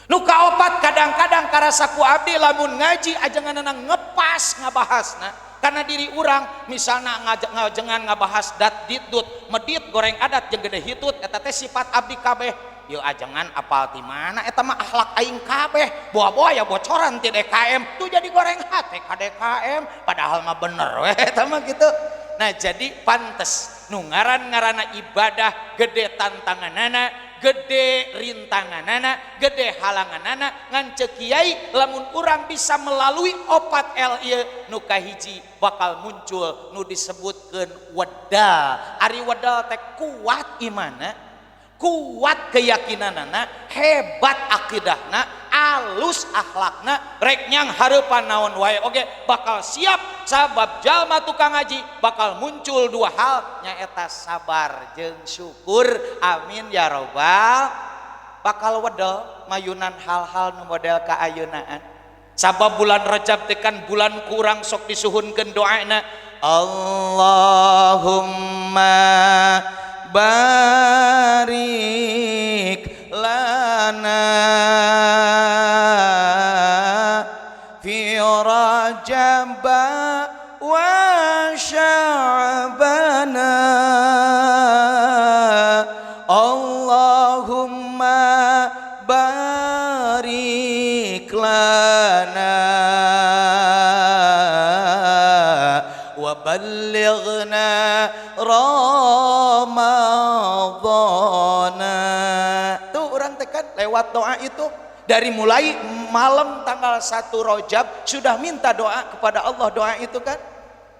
Nu kaopat kadang-kadang karasa ku abdi lamun ngaji ajenganna ngepas ngabahasna karena diri urang misalna ngajengan ngabahas dat ditdut medit goreng adat jeung gede hitut eta teh sifat abdi kabeh. Yo ajengan apal ti mana eta mah akhlak aing kabeh boa-boa ya bocoran ti DKM tuh jadi goreng hate ka DKM padahal mah bener we eta mah gitu. Nah jadi pantes nu ngaran-ngaranna ibadah gede tantanganana gede rintanganana gede halanganana ngan ceuk kiai lamun urang bisa melalui opat ieu nu kahiji bakal muncul nu disebutkeun wedal. Ari wedal teh kuat imanna kuat keyakinanana hebat akidahna alus akhlakna rek nyang hareupan naon wae oge bakal siap sabab jalma tukang ngaji bakal muncul dua hal nyaeta sabar jeung syukur amin ya robbal bakal wedel mayunan hal-hal nu model kaayeunaan sabab bulan Rajab tekan bulan kurang sok disuhunkeun doana Allahumma barik lana fi Rajab wa Sya'bana Allahumma barik lana wa ballighna Ramadhana. Tuh orang tekan lewat doa itu dari mulai malam tanggal 1 Rajab sudah minta doa kepada Allah doa itu kan.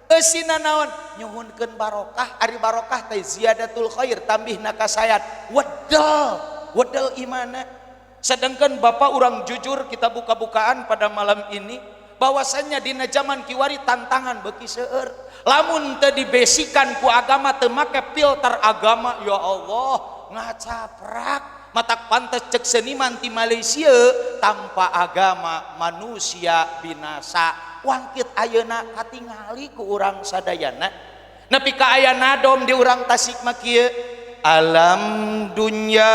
Eusina naon nyuhunkeun barokah ari barokah teh ziyadatul khair tambihna kasayat wedel imana. Sedangkan Bapak orang jujur kita buka-bukaan pada malam ini bahwasannya dina zaman kiwari tantangan beuki seueur lamun teu dibesikan ku agama teu make filter agama ya Allah ngacaprak matak pantes cek seniman ti Malaysia tanpa agama manusia binasa wangkit ayeuna katingali ku urang sadayana nepi ka aya nadom di urang Tasik mah kieu alam dunya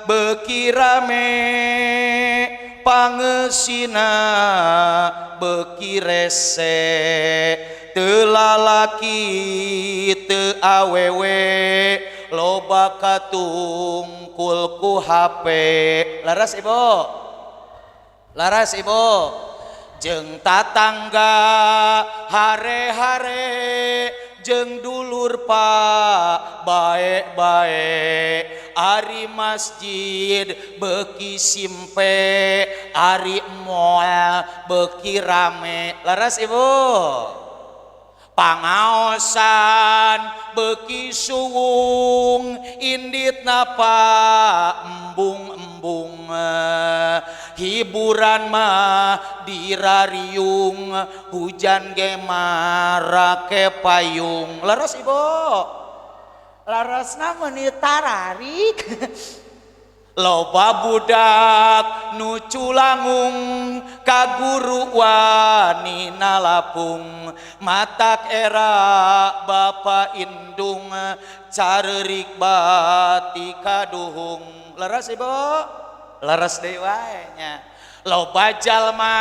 beuki rame pangesina beki rese teu lalaki teu awewe loba katungkul ku HP laras ibu jeung tatangga hare-hare jeung dulur pak bae-bae ari masjid beki simpe ari moal beki rame laras ibu pangaosan beki suwung indit napa embung-embung hiburan mah dirariung hujan ge marake payung laras ibu laras namun tararik loba budak nu culangung ka guru wani nalapung matak era bapa indung carerik bati kaduhung laras ibu laras deui wae nya loba jalma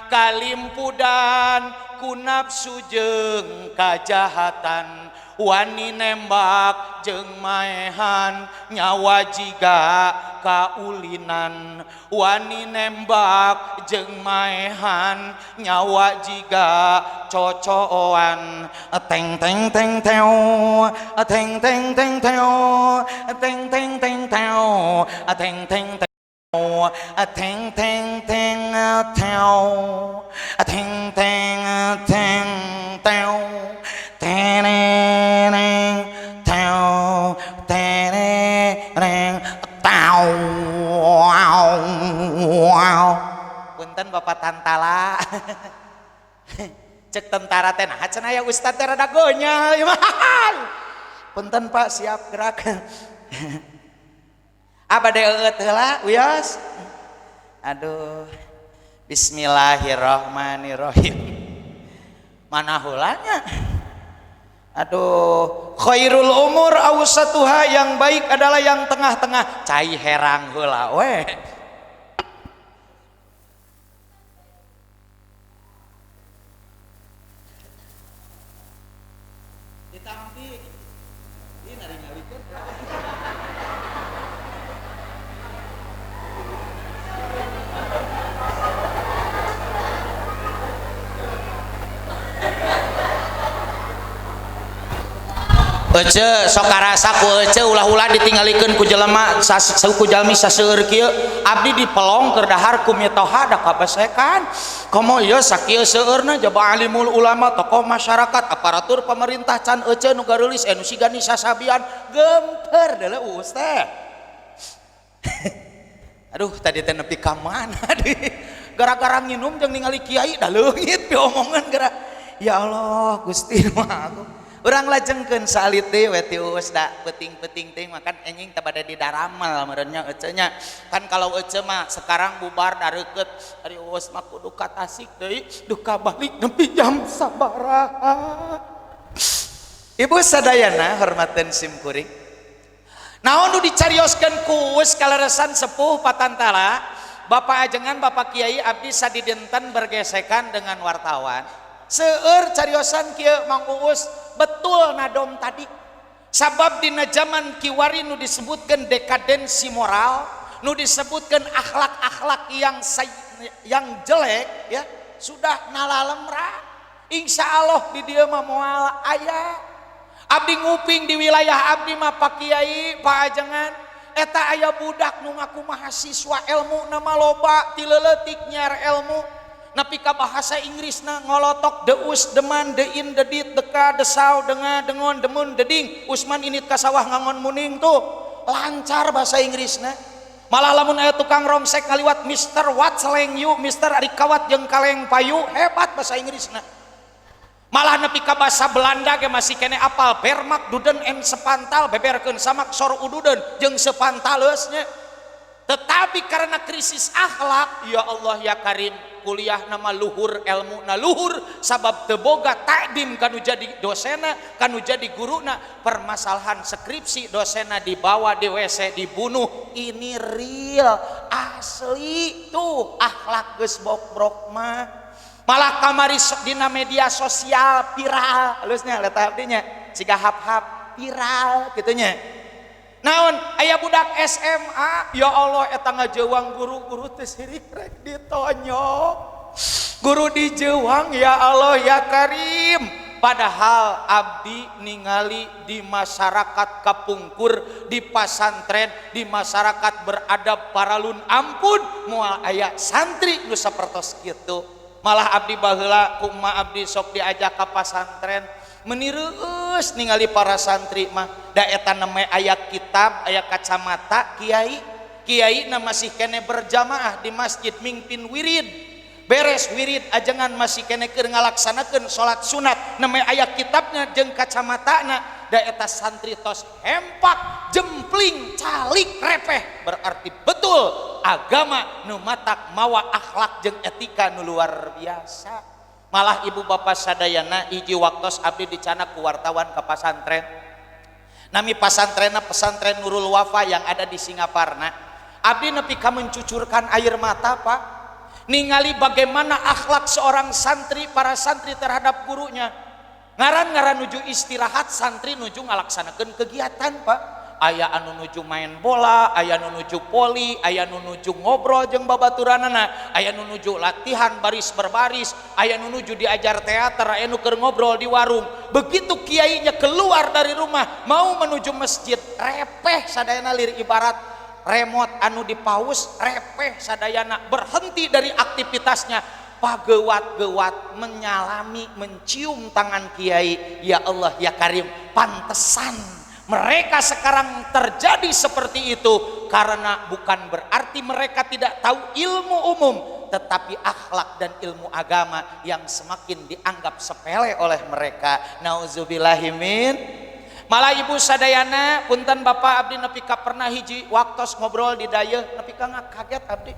kalimpudan ku nafsu jeung kajahatan wani nembak jeung maehan nyawa jiga kaulinan wani nembak jeung maehan nyawa jiga cocoan teng teng teng teo teng teng teng teo teng teng teng teo teng teng teng teng teng teng teo teng teng teng teo teneng teo teneng tao punten bapak tantala cek tentara teh nah cenah aya ustad teh rada gonyal punten pak siap gerak abade eueut heula uyos aduh bismillahirrahmanirrahim mana heulanya aduh khairul umur awsatuha yang baik adalah yang tengah-tengah cai herang heula we ditampi ieu nari ngalikeun Ece sok karasa ku ece ulah-ulah ditinggalikeun ku jelema ku jalmi saseueur kieu abdi dipelong keur dahar ku mitoha da kabesekan komo ieu sakieu seueurna jaba alimul ulama tokoh masyarakat aparatur pemerintah can ece nu gareulis nu sigani sasabian gemper deuleu uus teh aduh tadi teh nepi ka mana gara-gara nginum jeung ningali kiai da leungit pi omongan gara ya Allah Gusti mah urang lajengkeun salit deui we ti uus da peuting-peuting teh makan enjing teh bade didaramal meureunnya ece nya kan kalau ece mah sekarang bubar dareukeut ari uus mah kudu ka Tasik deui duka balik nepi jam sabaraha ibu sadayana hormateun simkuring naon nu dicarioskeun ku uus kaleresan sepuh patantala bapak ajengan bapak kiai abdi sadidenten bergesekan dengan wartawan seueur cariosan kieu Mang Uus betul nadom tadi sabab dina zaman kiwari nu disebutkan dekadensi moral nu disebutkan akhlak-akhlak yang jelek ya sudah nalalemrah insya Allah di dieu mah moal aya abdi nguping di wilayah abdi mah Pak Kiai Pak Ajengan eta aya budak nu ngaku mahasiswa ilmu nama loba ti leuletik nyaar ilmu napi ka bahasa Inggrisna ngolotok deus deman dein dedit deka desau denga dengon demun deding usman init kasawah ngangon muning tuh lancar bahasa Inggrisna malah lamun aya tukang romsek ngaliwat Mr. What seleng you Mr. Ari kawat jeung kaleng payu hebat bahasa Inggrisna malah nepi ka bahasa Belanda ge masih kene apal bermak duden en sepantal beberkeun samak sor ududen jeung sepantaleusnya Tetapi karena krisis akhlak, ya Allah ya Karim, kuliah nama luhur, ilmu na luhur, sabab teboga takdim kanu jadi dosena, kanu jadi guruna, permasalahan skripsi dosena dibawa di WC dibunuh. Ini real asli tuh akhlak geus bobrok mah. Malah kamari dina media sosial viral, halusnya letak abdinya siga hap-hap viral gitunya. Naon aya budak SMA, ya Allah eta ngajeuwang guru-guru teh sirik rek ditonyok. Guru dijeuwang ya Allah ya Karim. Padahal abdi ningali di masyarakat kapungkur, di pasantren, di masyarakat beradab paralun ampun moal aya santri nu sapertos kitu. Malah abdi baheula kumaha abdi sok diajak ka pasantren menireus ningali para santri mah da eta namanya aya kitab, aya kacamata kiai na masih kene berjamaah di masjid mingpin wirid, beres wirid ajengan masih kene keur ngalaksanakeun salat sunat namanya aya kitabnya jeung kacamatana, da eta santri tos hempak jempling calik repeh, berarti betul agama nu matak mawa akhlak jeung etika nu luar biasa. Malah ibu bapak sadayana hiji waktos abdi dicanak ku wartawan ke pasantren. Nami pasantrenna pesantren Nurul Wafa yang ada di Singaparna. Abdi nepi ka mencucurkan air mata Pak, ningali bagaimana akhlak seorang santri, para santri terhadap gurunya. Ngaran-ngaran nuju istirahat, santri nuju ngalaksanakeun kegiatan Pak. Aya anu nuju main bola, aya anu nuju poli, aya anu nuju ngobrol jeung babaturanana, aya anu nuju latihan baris berbaris, aya anu nuju diajar teater, aya anu keur ngobrol di warung. Begitu kiainya keluar dari rumah mau menuju masjid, repeh sadayana lir ibarat remote anu dipaus, repeh sadayana berhenti dari aktivitasnya, pagewat-gewat menyalami mencium tangan kiai. Ya Allah ya Karim, pantesan mereka sekarang terjadi seperti itu karena bukan berarti mereka tidak tahu ilmu umum, tetapi akhlak dan ilmu agama yang semakin dianggap sepele oleh mereka. Nauzubillahimin. Malah ibu sadayana punten bapak abdi nepi ka pernah hiji waktos ngobrol di dayeuh nepi ka kaget abdi.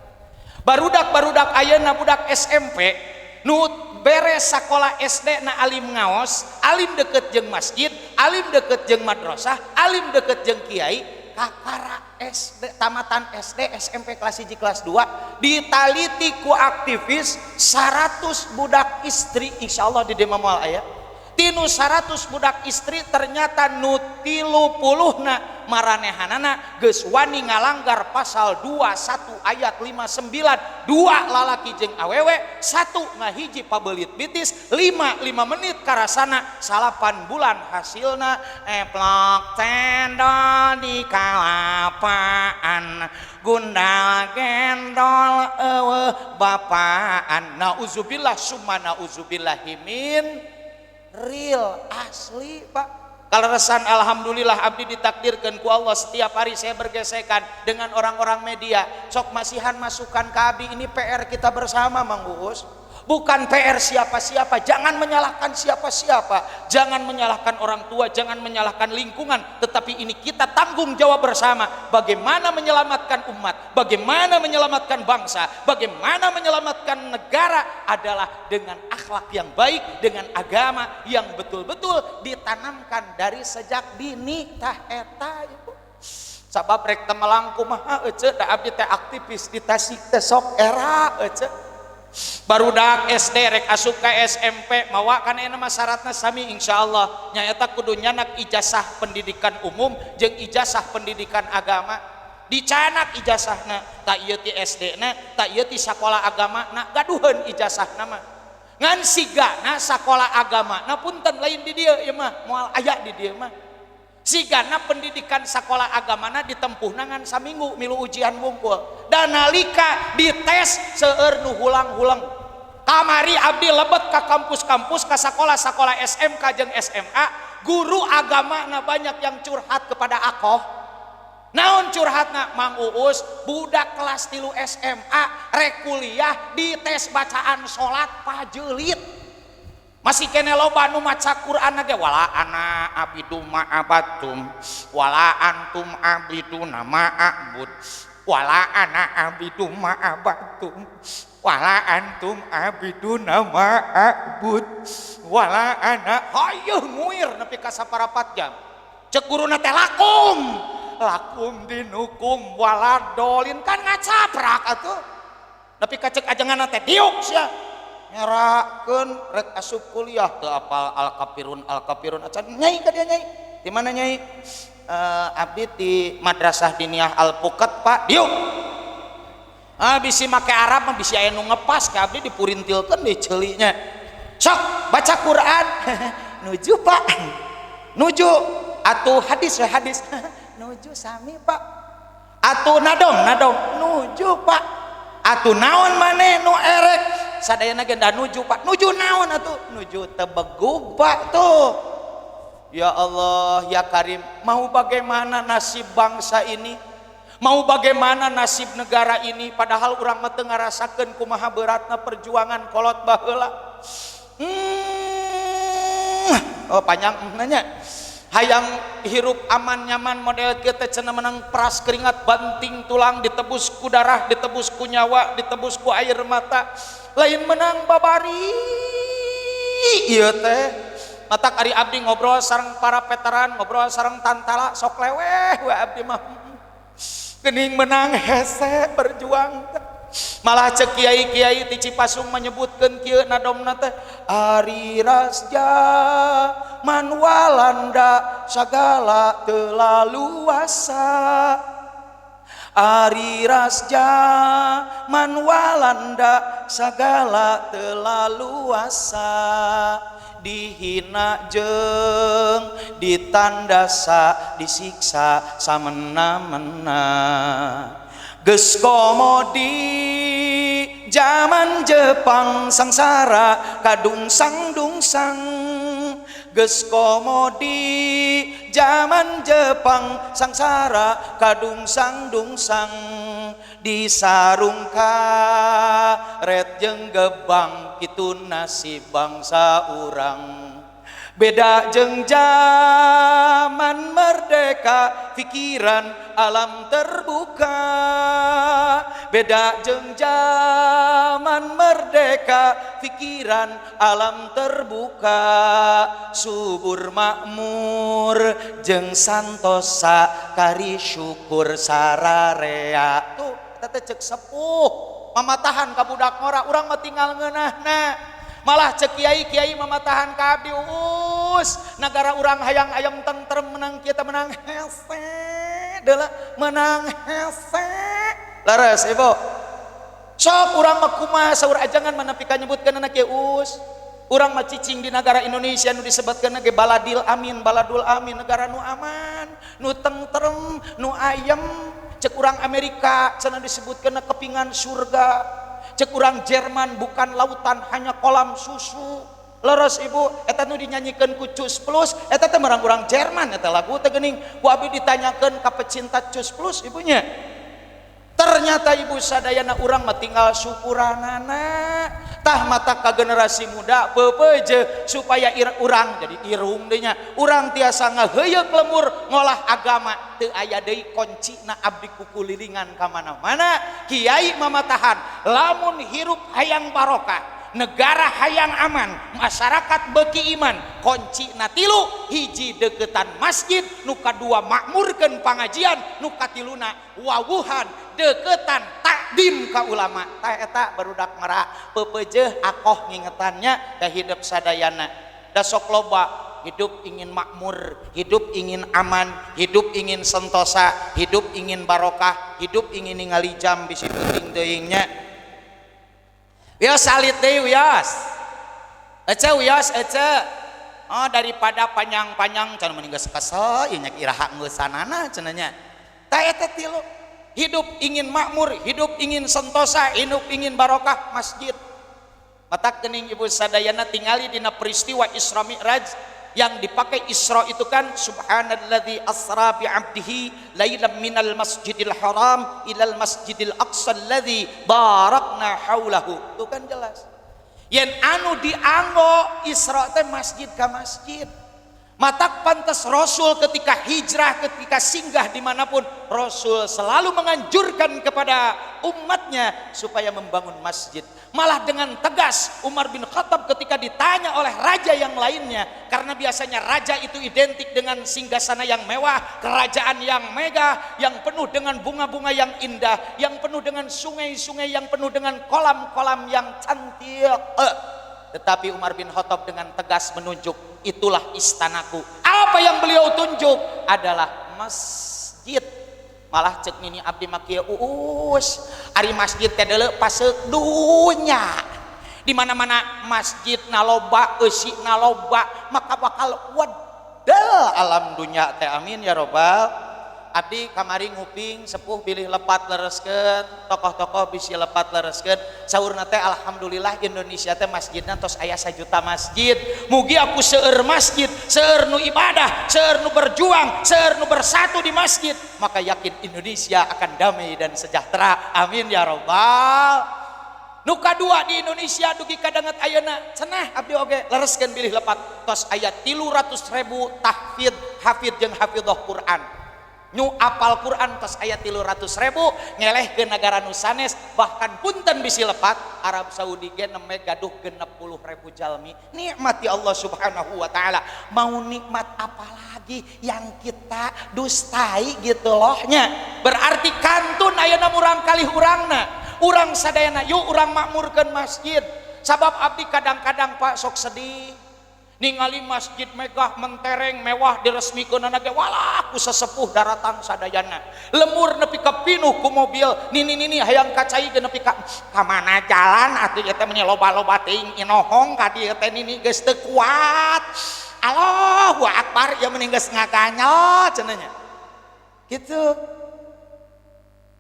Barudak-barudak ayeuna budak SMP nu beres sekolah SD na alim ngaos, alim deket jeung masjid, alim deket jeung madrasah, alim deket jeung kiai, kakara SD tamatan SD SMP kelas 1 kelas 2 ditaliti ku aktivis 100 budak istri, insyaallah di dieu moal aya. Tinu 100 budak istri ternyata nu 30na maranehanana geus wani ngalanggar pasal 21 ayat 59, 2 lalaki jeung awewe, 1 ngahiji pabelit bitis, 5 menit karasana, 8 bulan hasilna eplok cendol di kalapaan, gundal gendol eueuh bapaan. Nauzubillah summa nauzubillahimin. Real asli Pak. Kaleresan alhamdulillah abdi ditakdirkan ku Allah setiap hari saya bergesekan dengan orang-orang media. Sok masihan masukan ke abdi, ini PR kita bersama Mang Uus. Bukan PR siapa-siapa, jangan menyalahkan siapa-siapa, jangan menyalahkan orang tua, jangan menyalahkan lingkungan, tetapi ini kita tanggung jawab bersama. Bagaimana menyelamatkan umat, bagaimana menyelamatkan bangsa, bagaimana menyelamatkan negara adalah dengan akhlak yang baik, dengan agama yang betul-betul ditanamkan dari sejak dini tah eta ibu. Sabab rek teu melangkung mah eueuh da abdi teh aktivis di Tasik teh sok era eueuh. Barudak SD rek asup ka SMP mawa kana ena mah syaratna sami insyaallah nyaeta kudu nyanak ijazah pendidikan umum jeung ijazah pendidikan agama. Dicanak ijazahna tak ieu ti SD na, tak ieu ti sakola agama na, gaduheun ijazahna mah. Ngan sigana sakola agama na punten lain di dieu ieu mah moal aya di dieu mah. Sigana pendidikan sakola agamana ditempuh nangan saminggu milu ujian wungkul, dan nalika dites seueur nu hulang-hulang. Kamari abdi lebet ka kampus-kampus, ka sakola-sakola SMK jeung SMA, guru agama na banyak yang curhat kepada akoh. Naon curhatna? Mang Uus budak kelas 3 SMA rek kuliah dites bacaan salat pajelit. Masih kene loba nu maca Quran ge wala ana abidu ma'abatum wala antum abiduna ma'abud wala ana abidu ma'abatum wala antum abiduna ma'abud wala ana hayeuh nguir nepi ka saparapat jam cek guruna teh lakum dinukum waladolin kan ngacaprak atuh nepi ka cek ajenganna teh diuk sia nyerakeun rek asup kuliah teu apal al-kafirun acan nyai ka dia nyai di mana nyai abdi di madrasah diniyah Al-Pukat Pak diuk bisi make Arab mah bisi aya nu ngepas ka abdi dipurintilkeun deui ceulinya sok baca Quran nuju Pak nuju atuh hadis nuju sami Pak atuh nadong nuju Pak atuh naon maneh nu erek sadayana ge da nuju Pak nuju naon atuh nuju tebegug Pak tuh. Ya Allah, ya Karim, mau bagaimana nasib bangsa ini? Mau bagaimana nasib negara ini? Padahal urang mah teu ngarasakeun kumaha beratna perjuangan kolot baheula. Oh panjang nanya. Hayang hirup aman nyaman model kieu teh cenah menang peras keringat banting tulang ditebus ku darah, ditebus ku nyawa, ditebus ku air mata. Lain menang babari. Ieu teh matak ari abdi ngobrol sareng para veteran, ngobrol sareng tantala sok leweh we abdi mah geuning menang hese berjuang malah cek kiai-kiai ti Cipasung menyebutkeun kieu nadomna teh ari rasja man walanda sagala teu laluasa ari rasja man walanda sagala teu laluasa dihina jeung ditandasa disiksa samena-mena geus komo di zaman Jepang sangsara kadungsang-dungsang geus komo di zaman Jepang sangsara kadungsang-dungsang disarung karet jeung gebang kitu nasib bangsa urang beda jeung zaman merdeka pikiran alam terbuka beda jeung zaman merdeka pikiran alam terbuka subur makmur jeung santosa kari syukur sararea tuh teh cek sepuh mamatahan ka budak ngora urang mah tinggal ngeunahna malah cek kiai-kiai mamatahan ka abdi negara urang hayang ayam tentrem menang kieu teh menang hese deula menang hese laras ibu sok urang mah kumaha saur ajangan mana pika nyebutkeunna kieu urang mah cicing di negara Indonesia nu disebutkeun ge baladul amin negara nu aman nu tentrem nu ayem cek urang Amerika cenah disebutkeun kepingan surga cek urang Jerman bukan lautan hanya kolam susu leres ibu eta nu dinyanyikeun ku Cus Plus eta teh marang urang Jerman eta lagu teh geuning ku abi ditanyakeun ka pecinta Cus Plus ibunya ternyata ibu sadayana urang mah tinggal syukuranana tah mata ka generasi muda peupeuje supaya urang jadi irung deui nya urang tiasa ngaheuyeuk lemur ngolah agama teu aya deui koncina abdi kukulilingan ka mana-mana kiai mamatahan lamun hirup hayang barokah negara hayang aman masyarakat beuki iman koncina tilu hiji deketan masjid nu kadua makmurkeun pangajian nu katiluna wawuhan deketan takdim ka ulama tah eta barudak merak peupeujeuh akoh ngingetannya ka hidup sadayana da sok loba hidup ingin makmur hidup ingin aman hidup ingin sentosa hidup ingin barokah hidup ingin ningali jam bisi penting teuingnya wios salit deui wios ece oh daripada panjang-panjang can mending geus kesel ieu nya iraha ngeusanana cenah nya tah eta tilu hidup ingin makmur hidup ingin sentosa hidup ingin barokah masjid matak geuning ibu sadayana tingali dina peristiwa Isra Mi'raj yang dipakai Isra itu kan subhanalladzi asra bi 'abdihi lailan minal masjidil haram ilal masjidil aqsa alladzi barakna haulahu itu kan jelas yen anu dianggo Isra teh masjid ka masjid Matak pantas Rasul ketika hijrah, ketika singgah dimanapun, Rasul selalu menganjurkan kepada umatnya supaya membangun masjid. Malah dengan tegas Umar bin Khattab ketika ditanya oleh raja yang lainnya, karena biasanya raja itu identik dengan singgasana yang mewah, kerajaan yang megah, yang penuh dengan bunga-bunga yang indah, yang penuh dengan sungai-sungai, yang penuh dengan kolam-kolam yang cantik. Tetapi Umar bin Khattab dengan tegas menunjuk, itulah istanaku. Apa yang beliau tunjuk adalah masjid. Malah cek nini abdi makia uus, ari masjid teh deuleu paseuk dunya. Di mana-mana masjid naloba, eusi naloba, maka bakal wadal alam dunya teh, amin ya robbal. Abdi kamari nguping sepuh bilih lepat lereskeun, tokoh-tokoh bisi lepat lereskeun. Saurna teh alhamdulillah Indonesia teh masjidna tos aya 1 juta masjid. Mugi aku seueur masjid, seueur nu ibadah, seueur nu berjuang, seueur nu bersatu di masjid, maka yakin Indonesia akan damai dan sejahtera. Amin ya robbal. Nu kadua di Indonesia dugi kadanget ayeuna cenah abdi oge lereskeun bilih lepat tos aya 300.000 tahfidz, hafid jeung hafidhah Quran. Nu apal Quran tos aya 300.000 ngeleh ke negara nu sanes, bahkan punten bisi lepat Arab Saudi ge neme gaduh 60.000 jalmi. Nikmati Allah Subhanahu wa taala. Mau nikmat apa lagi yang kita dustai gitu lohnya. Berarti kantun ayeuna murang kalih urangna. Urang sadayana yuk urang makmurkeun masjid. Sabab abdi kadang-kadang Pak sok sedih ningali masjid megah mentereng mewah diresmikeun ge walah ku sesepuh daratan sadayana lemur nepi ka pinuh ku mobil nini hayang kacaikeun nepi ka mana jalan atuh ieu teh loba-loba teuing inohong ka dieu teh nini geus teu kuat. Allahu akbar ieu mending geus ngaganyot cenah nya kitu.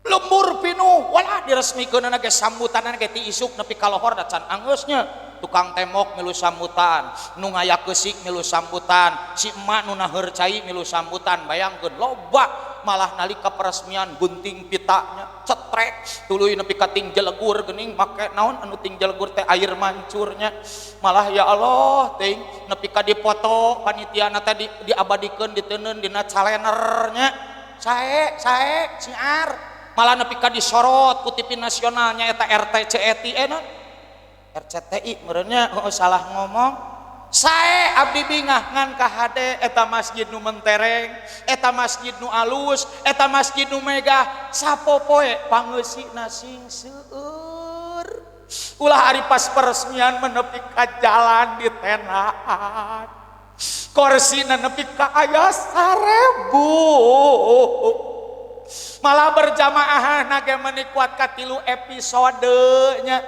Lembur pinuh walah diresmikeun ge sambutan ge ti isuk nepi ka lohor da can anggeusnya. Tukang temok milu sambutan, nu ngaya keusik milu sambutan, si emak nu naheur cai milu sambutan. Bayangkeun loba, malah nalika peresmian gunting pitanya cetrek tuluy nepi ka ting jelegur geuning make naon anu ting jelegur teh air mancurnya. Malah ya Allah ting nepi ka dipoto panitiana teh diabadikeun diteuneun dina calenernya sae siar. Malah nepi ka disorot ku TV nasionalnya eta RTCTI RCTI merenya salah ngomong. Sae abdi bingah ngan ka hade eta masjid nu mentereng, eta masjid nu alus, eta masjid nu megah, sapopoe pangeusina sing seueur. Ulah ari pas peresmian menepi ka jalan di tenaan. Korsina nepi ka aya 1000. Malah berjamaah nage menikuat katilu episodenya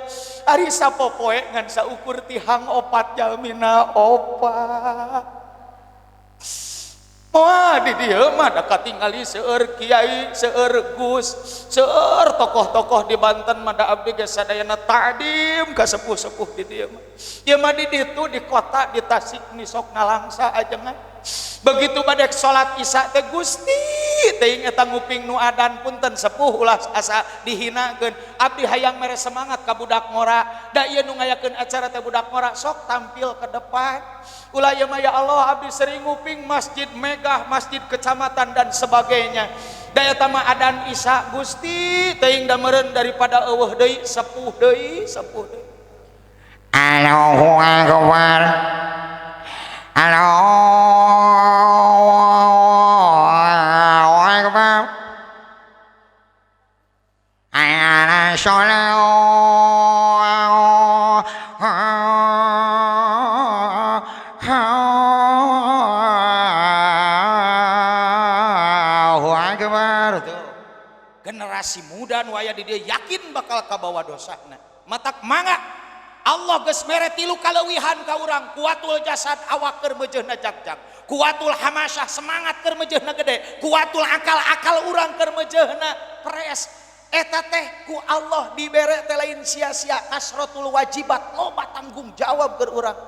ari sapopoe ngan saukur tihang 4 jalmina 4. Wah di dieu mah da katingali seueur kiai, seueur gus, seueur tokoh-tokoh di Banten mah da abdi ge sadayana ta'dim ka sepuh-sepuh di dieu mah. Ieu mah di ditu di kota di Tasik ni sok ngalangsa ajengan. Begitu badek salat isya teh Gusti teuing eta nguping nu adan punten sepuh ulah asa dihinakeun. Abdi hayang mere semangat ka budak ngora. Da ieu nu ngayakeun acara teh budak ngora sok tampil ke depan. Ulah ya ya Allah abdi sering nguping masjid megah, masjid kecamatan dan sebagainya. Da eta mah adan isya Gusti teuing da meureun daripada eueuh deui sepuh deui. Allahu akbar. Allahu akbar. Ayana sholat. Allahu akbar. Generasi muda nu aya di dieu yakin bakal kabawa dosana. Matak mangga Allah geus mere 3 kaleuwihan ka urang, kuatul jasad awak keur meujeuhna jagjag, kuatul hamasyah semangat keur meujeuhna gede, kuatul akal urang keur meujeuhna pres. Eta teh ku Allah dibere teh lain sia-sia, kasratul wajibat, loba tanggung jawab keur urang.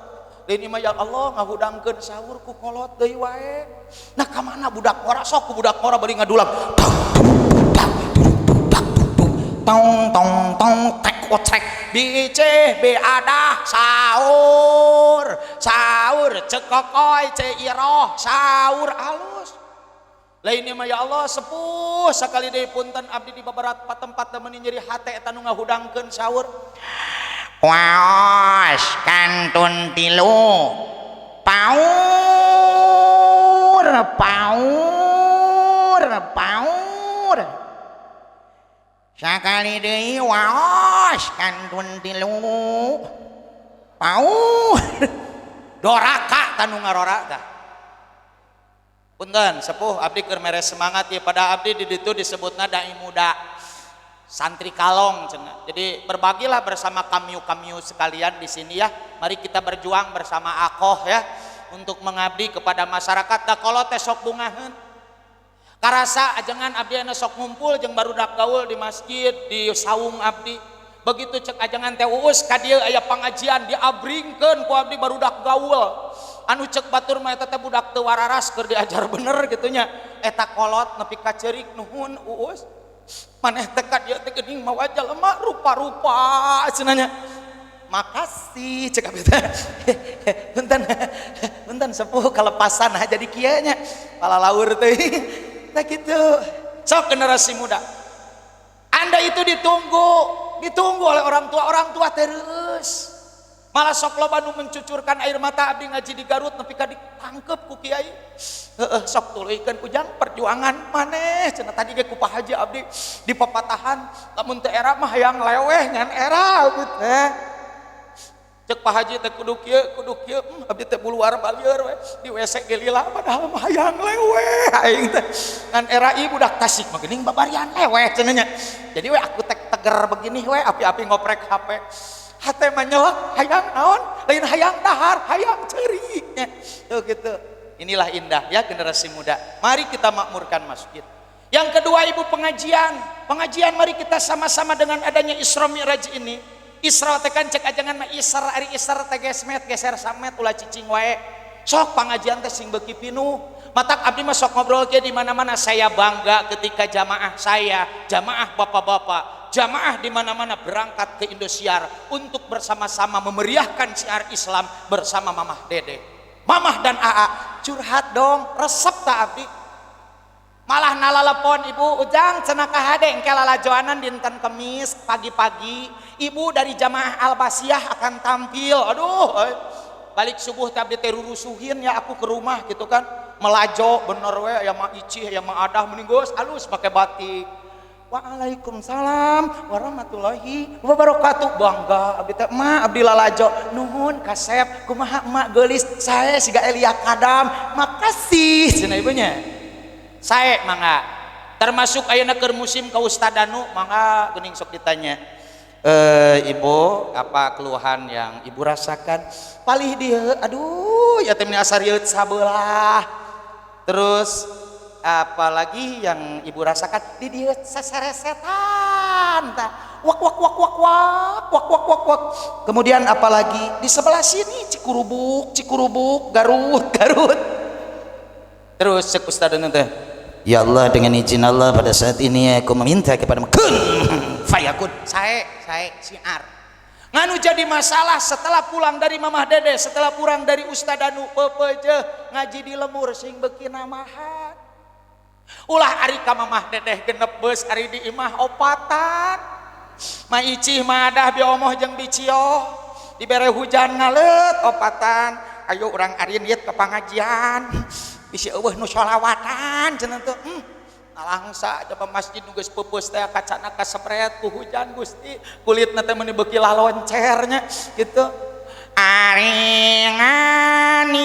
Lain mah ya Allah ngahudangkeun sahur ku kolot deui wae. Nah ka mana budak ngora sok ku budak ngora bari ngadulang. Tong tong tong tek ocrek biceh beadah sahur saur cek kokoy cek iroh saur alus lainnya mah ya Allah sepuh sakali deui punten abdi di beberapa tempat temen nyeri hate eta nu ngahudangkeun saur waos kantun tilu paur paur paur sakali deui waos kantun tilu paur doraka tanu ngarora tah punten sepuh abdi keur mere semangat ya pada abdi di ditu disebutna dai muda santri kalong cenah. Jadi berbagilah bersama kamiu sekalian di sini ya. Mari kita berjuang bersama akoh ya untuk mengabdi kepada masyarakat. Da kalau teh sok bungaheun. Karasa ajengan abdi anu sok ngumpul jeung barudak gaul di masjid, di saung abdi. Begitu cek ajengan teh uus ka dieu aya pangajian diabringkeun ku abdi barudak gaul. Anu cek batur mah eta teh budak teu wararas keur diajar bener gitu nya. Eta kolot nepi ka ceurik nuhun uus. Maneh tekad ya teh geuning mawa jalema rupa-rupa cenanya makasih cek abdi teh punten sepuh kalepasan jadi kieu nya palalaur teh tah kitu sok generasi muda Anda itu ditunggu oleh orang tua terus malah sok loba nu mencucurkan air mata abdi ngaji di Garut nepi ka ditangkep ku kiai sok tuluykeun ujang perjuangan maneh cenah tadi ge ku Pak Haji abdi di papatahan lamun teu era mah hayang leweh ngan era teh cek Pak Haji teh kudu kieu abdi teh buluar balieur we di WC ge lila padahal mah hayang leweh aing teh ngan era ieu budak Tasik mah geuning babarian leweh cenah nya jadi we aku teh teger begini we api-api ngoprek HP hate manyelak hayang naon lain hayang dahar hayang ceurik nya tuh gitu inilah indah ya generasi muda mari kita makmurkan masjid yang kedua ibu pengajian mari kita sama-sama dengan adanya Isra Mi'raj ini Isra teh kan cek ajangan mah Isra ari Isra teh geser samet ulah cicing wae sok pengajian teh sing beuki pinuh matak abdi mah sok ngobrol ke di mana-mana saya bangga ketika jamaah bapak-bapak jamaah di mana-mana berangkat ke Indosiar untuk bersama-sama memeriahkan syiar Islam bersama Mamah Dede. Mamah dan Aa curhat dong, resep tak abdi. Malah nalalepon ibu ujang cenah ka hade engke lalajoanan dinten Kemis pagi-pagi. Ibu dari jamaah Al-Basiyah akan tampil. Aduh, balik subuh teh abdi teh rurusuhin ya aku ke rumah gitu kan. Melajo bener we aya mah icih aya mah adah mending geus alus make batik. Waalaikumsalam warahmatullahi wabarakatuh bangga abdi teh ma abdi lalajo nuhun kasep kumaha emak geulis sae siga Elia Kadam makasih cenah ibunya sae mangga termasuk ayeuna keur musim ka Ustad Danu mangga geuning sok ditanya ibu apa keluhan yang ibu rasakan palih dieu aduh ya teh asa rieut sabelah terus apalagi yang ibu rasakan di dia seseresetan wak kemudian apalagi di sebelah sini Cikurubuk Garut terus cek Ustaz teh ya Allah dengan izin Allah pada saat ini aku meminta kepada kun fayakun sae siar nganu jadi masalah setelah pulang dari Mamah Dede setelah pulang dari Ustaz Danu pepeje ngaji di lemur sing beuki namahan ulah ari ka Mamah Dedeh genep beus ari di imah opatan ma icih ma adah biomoh jeung bicio dibere hujan ngaleut opatan ayo urang arin ieu ke pangajian bisi eueuh nu sholawatan cenah teh nalangsa coba masjid nu geus peupeus teh kacana kasepret ku hujan Gusti kulitna teh meuni beuki laloncernya gitu ari nganiatan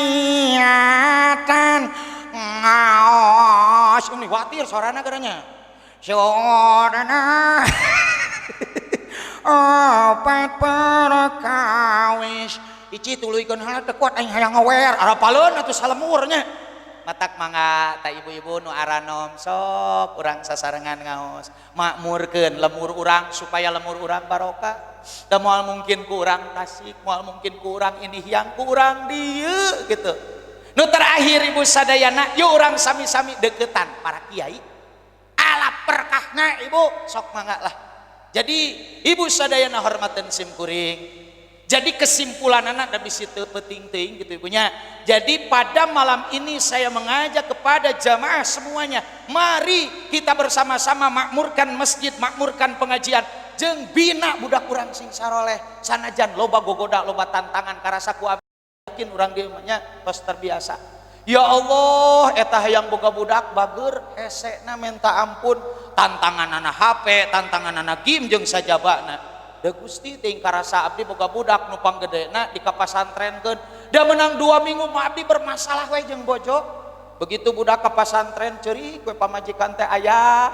ngaos ini khawatir suarana geranya suarana opat perkawis ici tuluykeun heula teu kuat aing hayang ngawer arapaleun atuh salemurnya matak mangga ta ibu-ibu nu aranom sok urang sasarengan ngaos makmurkeun lemur urang supaya lemur urang barokah da moal mungkin ku urang Tasik moal mungkin ku urang Indihiyang ku urang dieu gitu. Nu terakhir ibu sadayana yuk orang sami-sami deketan para kiai ala perkahna ibu sok mangga lah jadi ibu sadayana hormatan simkuring Jadi kesimpulan anak da bisi teu penting teuing gitu punya. Jadi pada malam ini saya mengajak kepada jamaah semuanya, mari kita bersama-sama makmurkan masjid, makmurkan pengajian, jeung bina budak urang sing saroleh. Sanajan loba gogoda, loba tantangan karasa ku abdi yakin urang dieu nya tos terbiasa. Ya Allah, eta hayang boga budak bager hesekna minta ampun, tantanganana HP, tantanganana game jeung sajabana. Da Gusti ting karasa abdi boga budak nu panggedena di kapasantrenkeun da menang 2 minggu mah abdi bermasalah we jeung bojo. Begitu budak ka pasantren ceurik we pamajikan teh ayah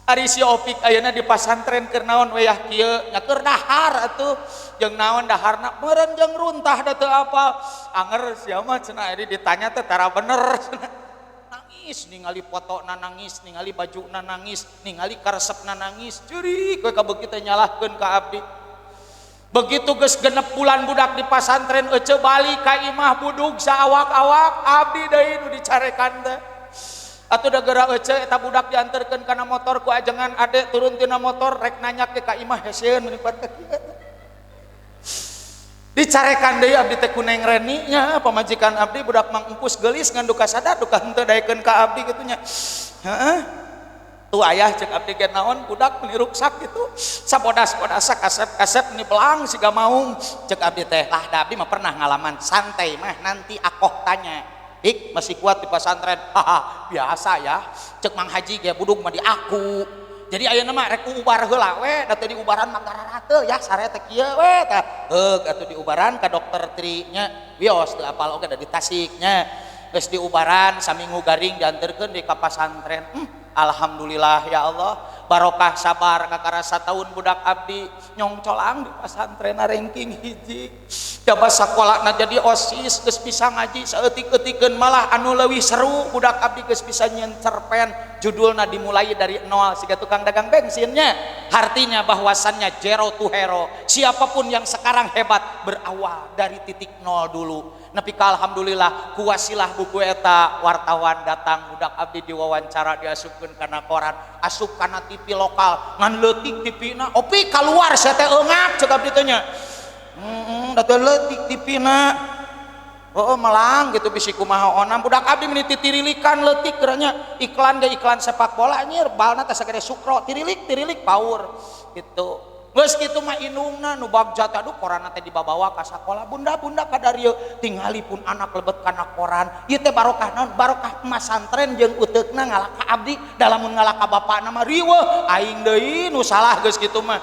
ari si Opik ayeuna di pasantren keur naon we yah kieu nya keur dahar atuh jeung naon daharna meureun jeung runtah da teu apal anger sia mah cenah ari ditanya teh tara bener nangis ningali fotona nangis ningali bajuna nangis ningali karesepna nangis ceurik we kabeuki teh nyalahkeun ka abdi. Begitu geus genep bulan budak di pasantren ece balik ka imah budug saawak-awak abdi deui nu dicarekan teh. Atuh da geura ece eta budak dianterkeun kana motor ku ajengan ade turun tina motor rek nanya ke ka imah heseueun meureun ka kieu. Dicarekan deui abdi teh ku Neng Reni nya pamajikan abdi budak Mang Engkus geulis ngan duka sadar duka henteu daekeun ka abdi kitu nya. Heeh. Tuh ayah cek abdi ge naon budak beli ruksak gitu sabodas-bodasa kasep-kasep ni belang siga maung cek abdi teh lah da abdi mah pernah ngalaman santai mah nanti akoh tanya dik masih kuat di pesantren haha biasa ya cek Mang Haji ge budug mah di aku jadi ayeuna mah rek ubar heula we da teu diubaran mah garara teu ya sare teh kieu we tah heug atuh diubaran ka dokter Tri nya wios teu apal oge da di Tasik nya geus diubaran saminggu garing dianterkeun di ka pasantren. Alhamdulillah ya Allah barokah sabar kakarasa tahun budak abdi nyongcolang di pasantren ranking hiji coba sakolana jadi OSIS geus bisa ngaji saeutik-eutikeun malah anu leuwih seru budak abdi geus bisa nyen cerpen judulna dimulai dari nol siga tukang dagang bensinnya artinya bahwasannya zero to hero siapapun yang sekarang hebat berawal dari titik nol dulu. Nepi ka alhamdulillah kuasilah buku eta wartawan datang budak abdi diwawancara diasupkeun kana koran asup kana TV lokal ngan leutik TV-na opi keluar saya teh eungap ceuk abdi teh nya da teu leutik TV-na melang gitu bisi kumaha onam budak abdi meni titirilikan leutik geuranya iklan ge iklan sepak bola anjir balna teh sagede sukro tirilik power gitu. Geus kitu mah indungna nu bagjat aduh koranna teh dibawa ka sakola bunda-bunda kadarieu tingalipun anak lebet kana koran ieu teh barokah naon barokah pasantren jeung uteukna ngalaka abdi da lamun ngalaka bapana mah riweuh aing deui nu salah geus kitu mah.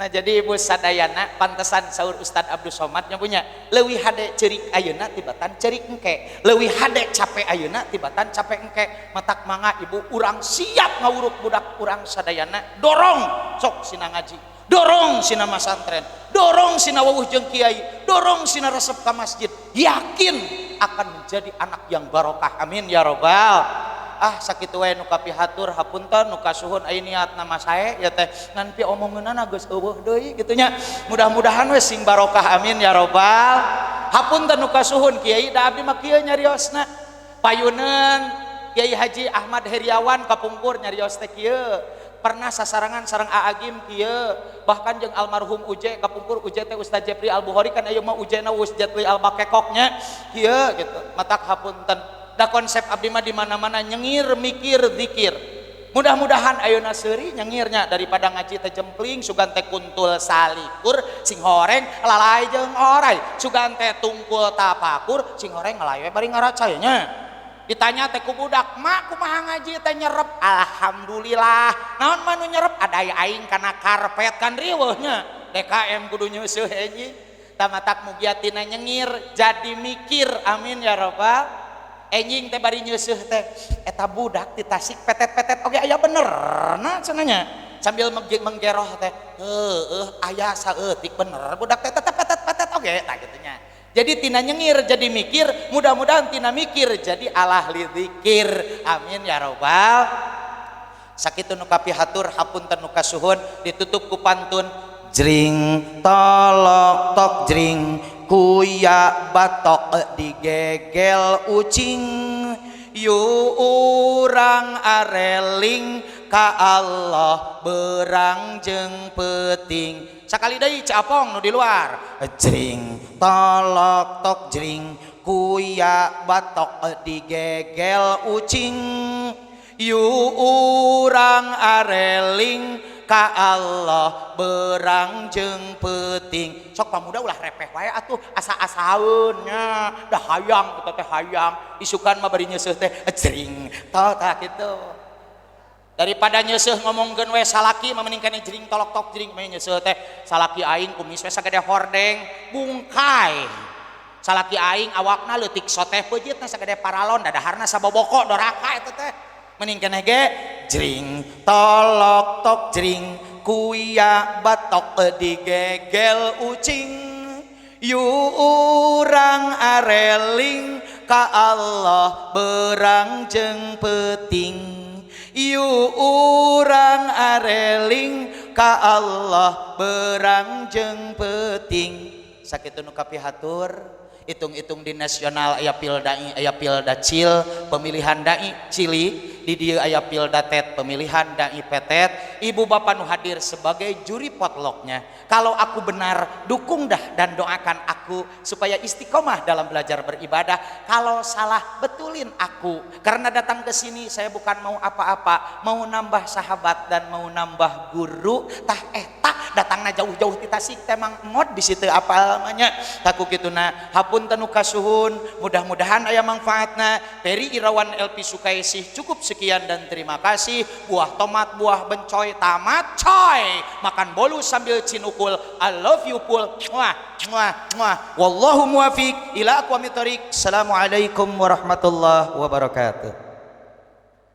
Nah jadi ibu sadayana pantesan saur Ustad Abdul Somad nya punya leuwih hade ceurik ayeuna tibatan ceurik engke leuwih hade capek ayeuna tibatan capek engke matak mangga ibu urang siap ngawuruk budak urang sadayana dorong sok sina ngaji dorong sina masantren dorong sina wawuh jeung kiai dorong sina resep ka masjid yakin akan menjadi anak yang barokah amin ya robbal. Sakitu wae nu kapihatur hapunten nu kasuhun aya niat nama sae ya teh ngan pi omongeunana geus eueuh deui kitu nya mudah-mudahan we sing barokah amin ya robbal. Hapunten nu kasuhun kiai da abdi mah kieu nyariosna payuneun Kiai Haji Ahmad Heriawan kapungkur nyarios teh kieu pernah sasarangan sareng Aagim kieu bahkan jeung almarhum Uje kapungkur Uje teh Ustaz Jepri Al-Bukhari kan aya mah Ujena Ustaz Al Bakekoknya kieu gitu matak hapunten. Da konsep abdi mah di mana-mana nyengir mikir zikir. Mudah-mudahan ayeuna seuri nyengirnya daripada ngaji teh jempling sugan teh kuntul salikur sing horeng lalai jeung orai. Sugan teh tungkul tapakur sing horeng lalai bari ngaraca nya. Ditanya teh ku budak, "Mak kumaha ngaji teh nyerep?" Alhamdulillah. Naon mah nu nyerep ada aing kana karpet kan riweuh nya. DKM kudu nyeusuh hiji. Tamatak mugiatina nyengir jadi mikir amin ya rabbal. Enjing teh bari nyeusuh teh eta budak di Tasik petet-petet oge aya bener nah cenanya sambil menggeroh teh aya saeutik bener budak teh tetep petet-petet oge tah kitu nya. Jadi tina nyengir jadi mikir mudah-mudahan tina mikir jadi ahli zikir amin ya robbal. Sakitu nu kapihatur hapunten nu kasuhun ditutup ku pantun jring tolok tok jring kuya batok digegel ucing yu urang areling ka Allah berang jeung peuting. Sakali deui Capong nu di luar. Jring tolok tok jring kuya batok digegel ucing. Yu urang areling ka Allah berang jeung peuting. Sok pamuda ulah repeh wae atuh asa-asaeun nya da hayang kita teh hayang isukan mah bari nyeuseut teh jring tah kitu. Daripada nyeuseut ngomongkeun we salaki mah mending kana jring tolok tok jring mah nyeuseut teh salaki aing kumis we sagede hordeng bungkai. Salaki aing awakna leutik soteh peujitna sagede paralon dadaharna saboboko doraka eta teh. Mending keneh ge jring tolok tok jring kuya batok digegel ucing. Yu urang areling ka Allah berang jeung peuting. Yu urang areling ka Allah berang jeung peuting. Sakitu nu kapihatur. Hitung-hitung di nasional aya pildai aya pilda cil pemilihan dai cili di dieu aya pilda tet pemilihan dai petet. Ibu bapak nu hadir sebagai juri potloknya, kalau aku benar dukung dah dan doakan aku supaya istiqomah dalam belajar beribadah. Kalau salah betulin aku, karena datang ke sini saya bukan mau apa-apa, mau nambah sahabat dan mau nambah guru. Tah eta datangna jauh-jauh ti Tasik temang mod di situ apa namanya taku kituna. Hapunten nu kasuhun, mudah-mudahan aya manfaatna. Peri Irawan LP Sukaisih cukup sekian dan terima kasih. Buah tomat buah bencoy tamat coy makan bolu sambil cinukul. I love you pul. Muah muah muah. Wallahu muwafiq ila aqwamit thoriq. Assalamualaikum warahmatullahi wabarakatuh.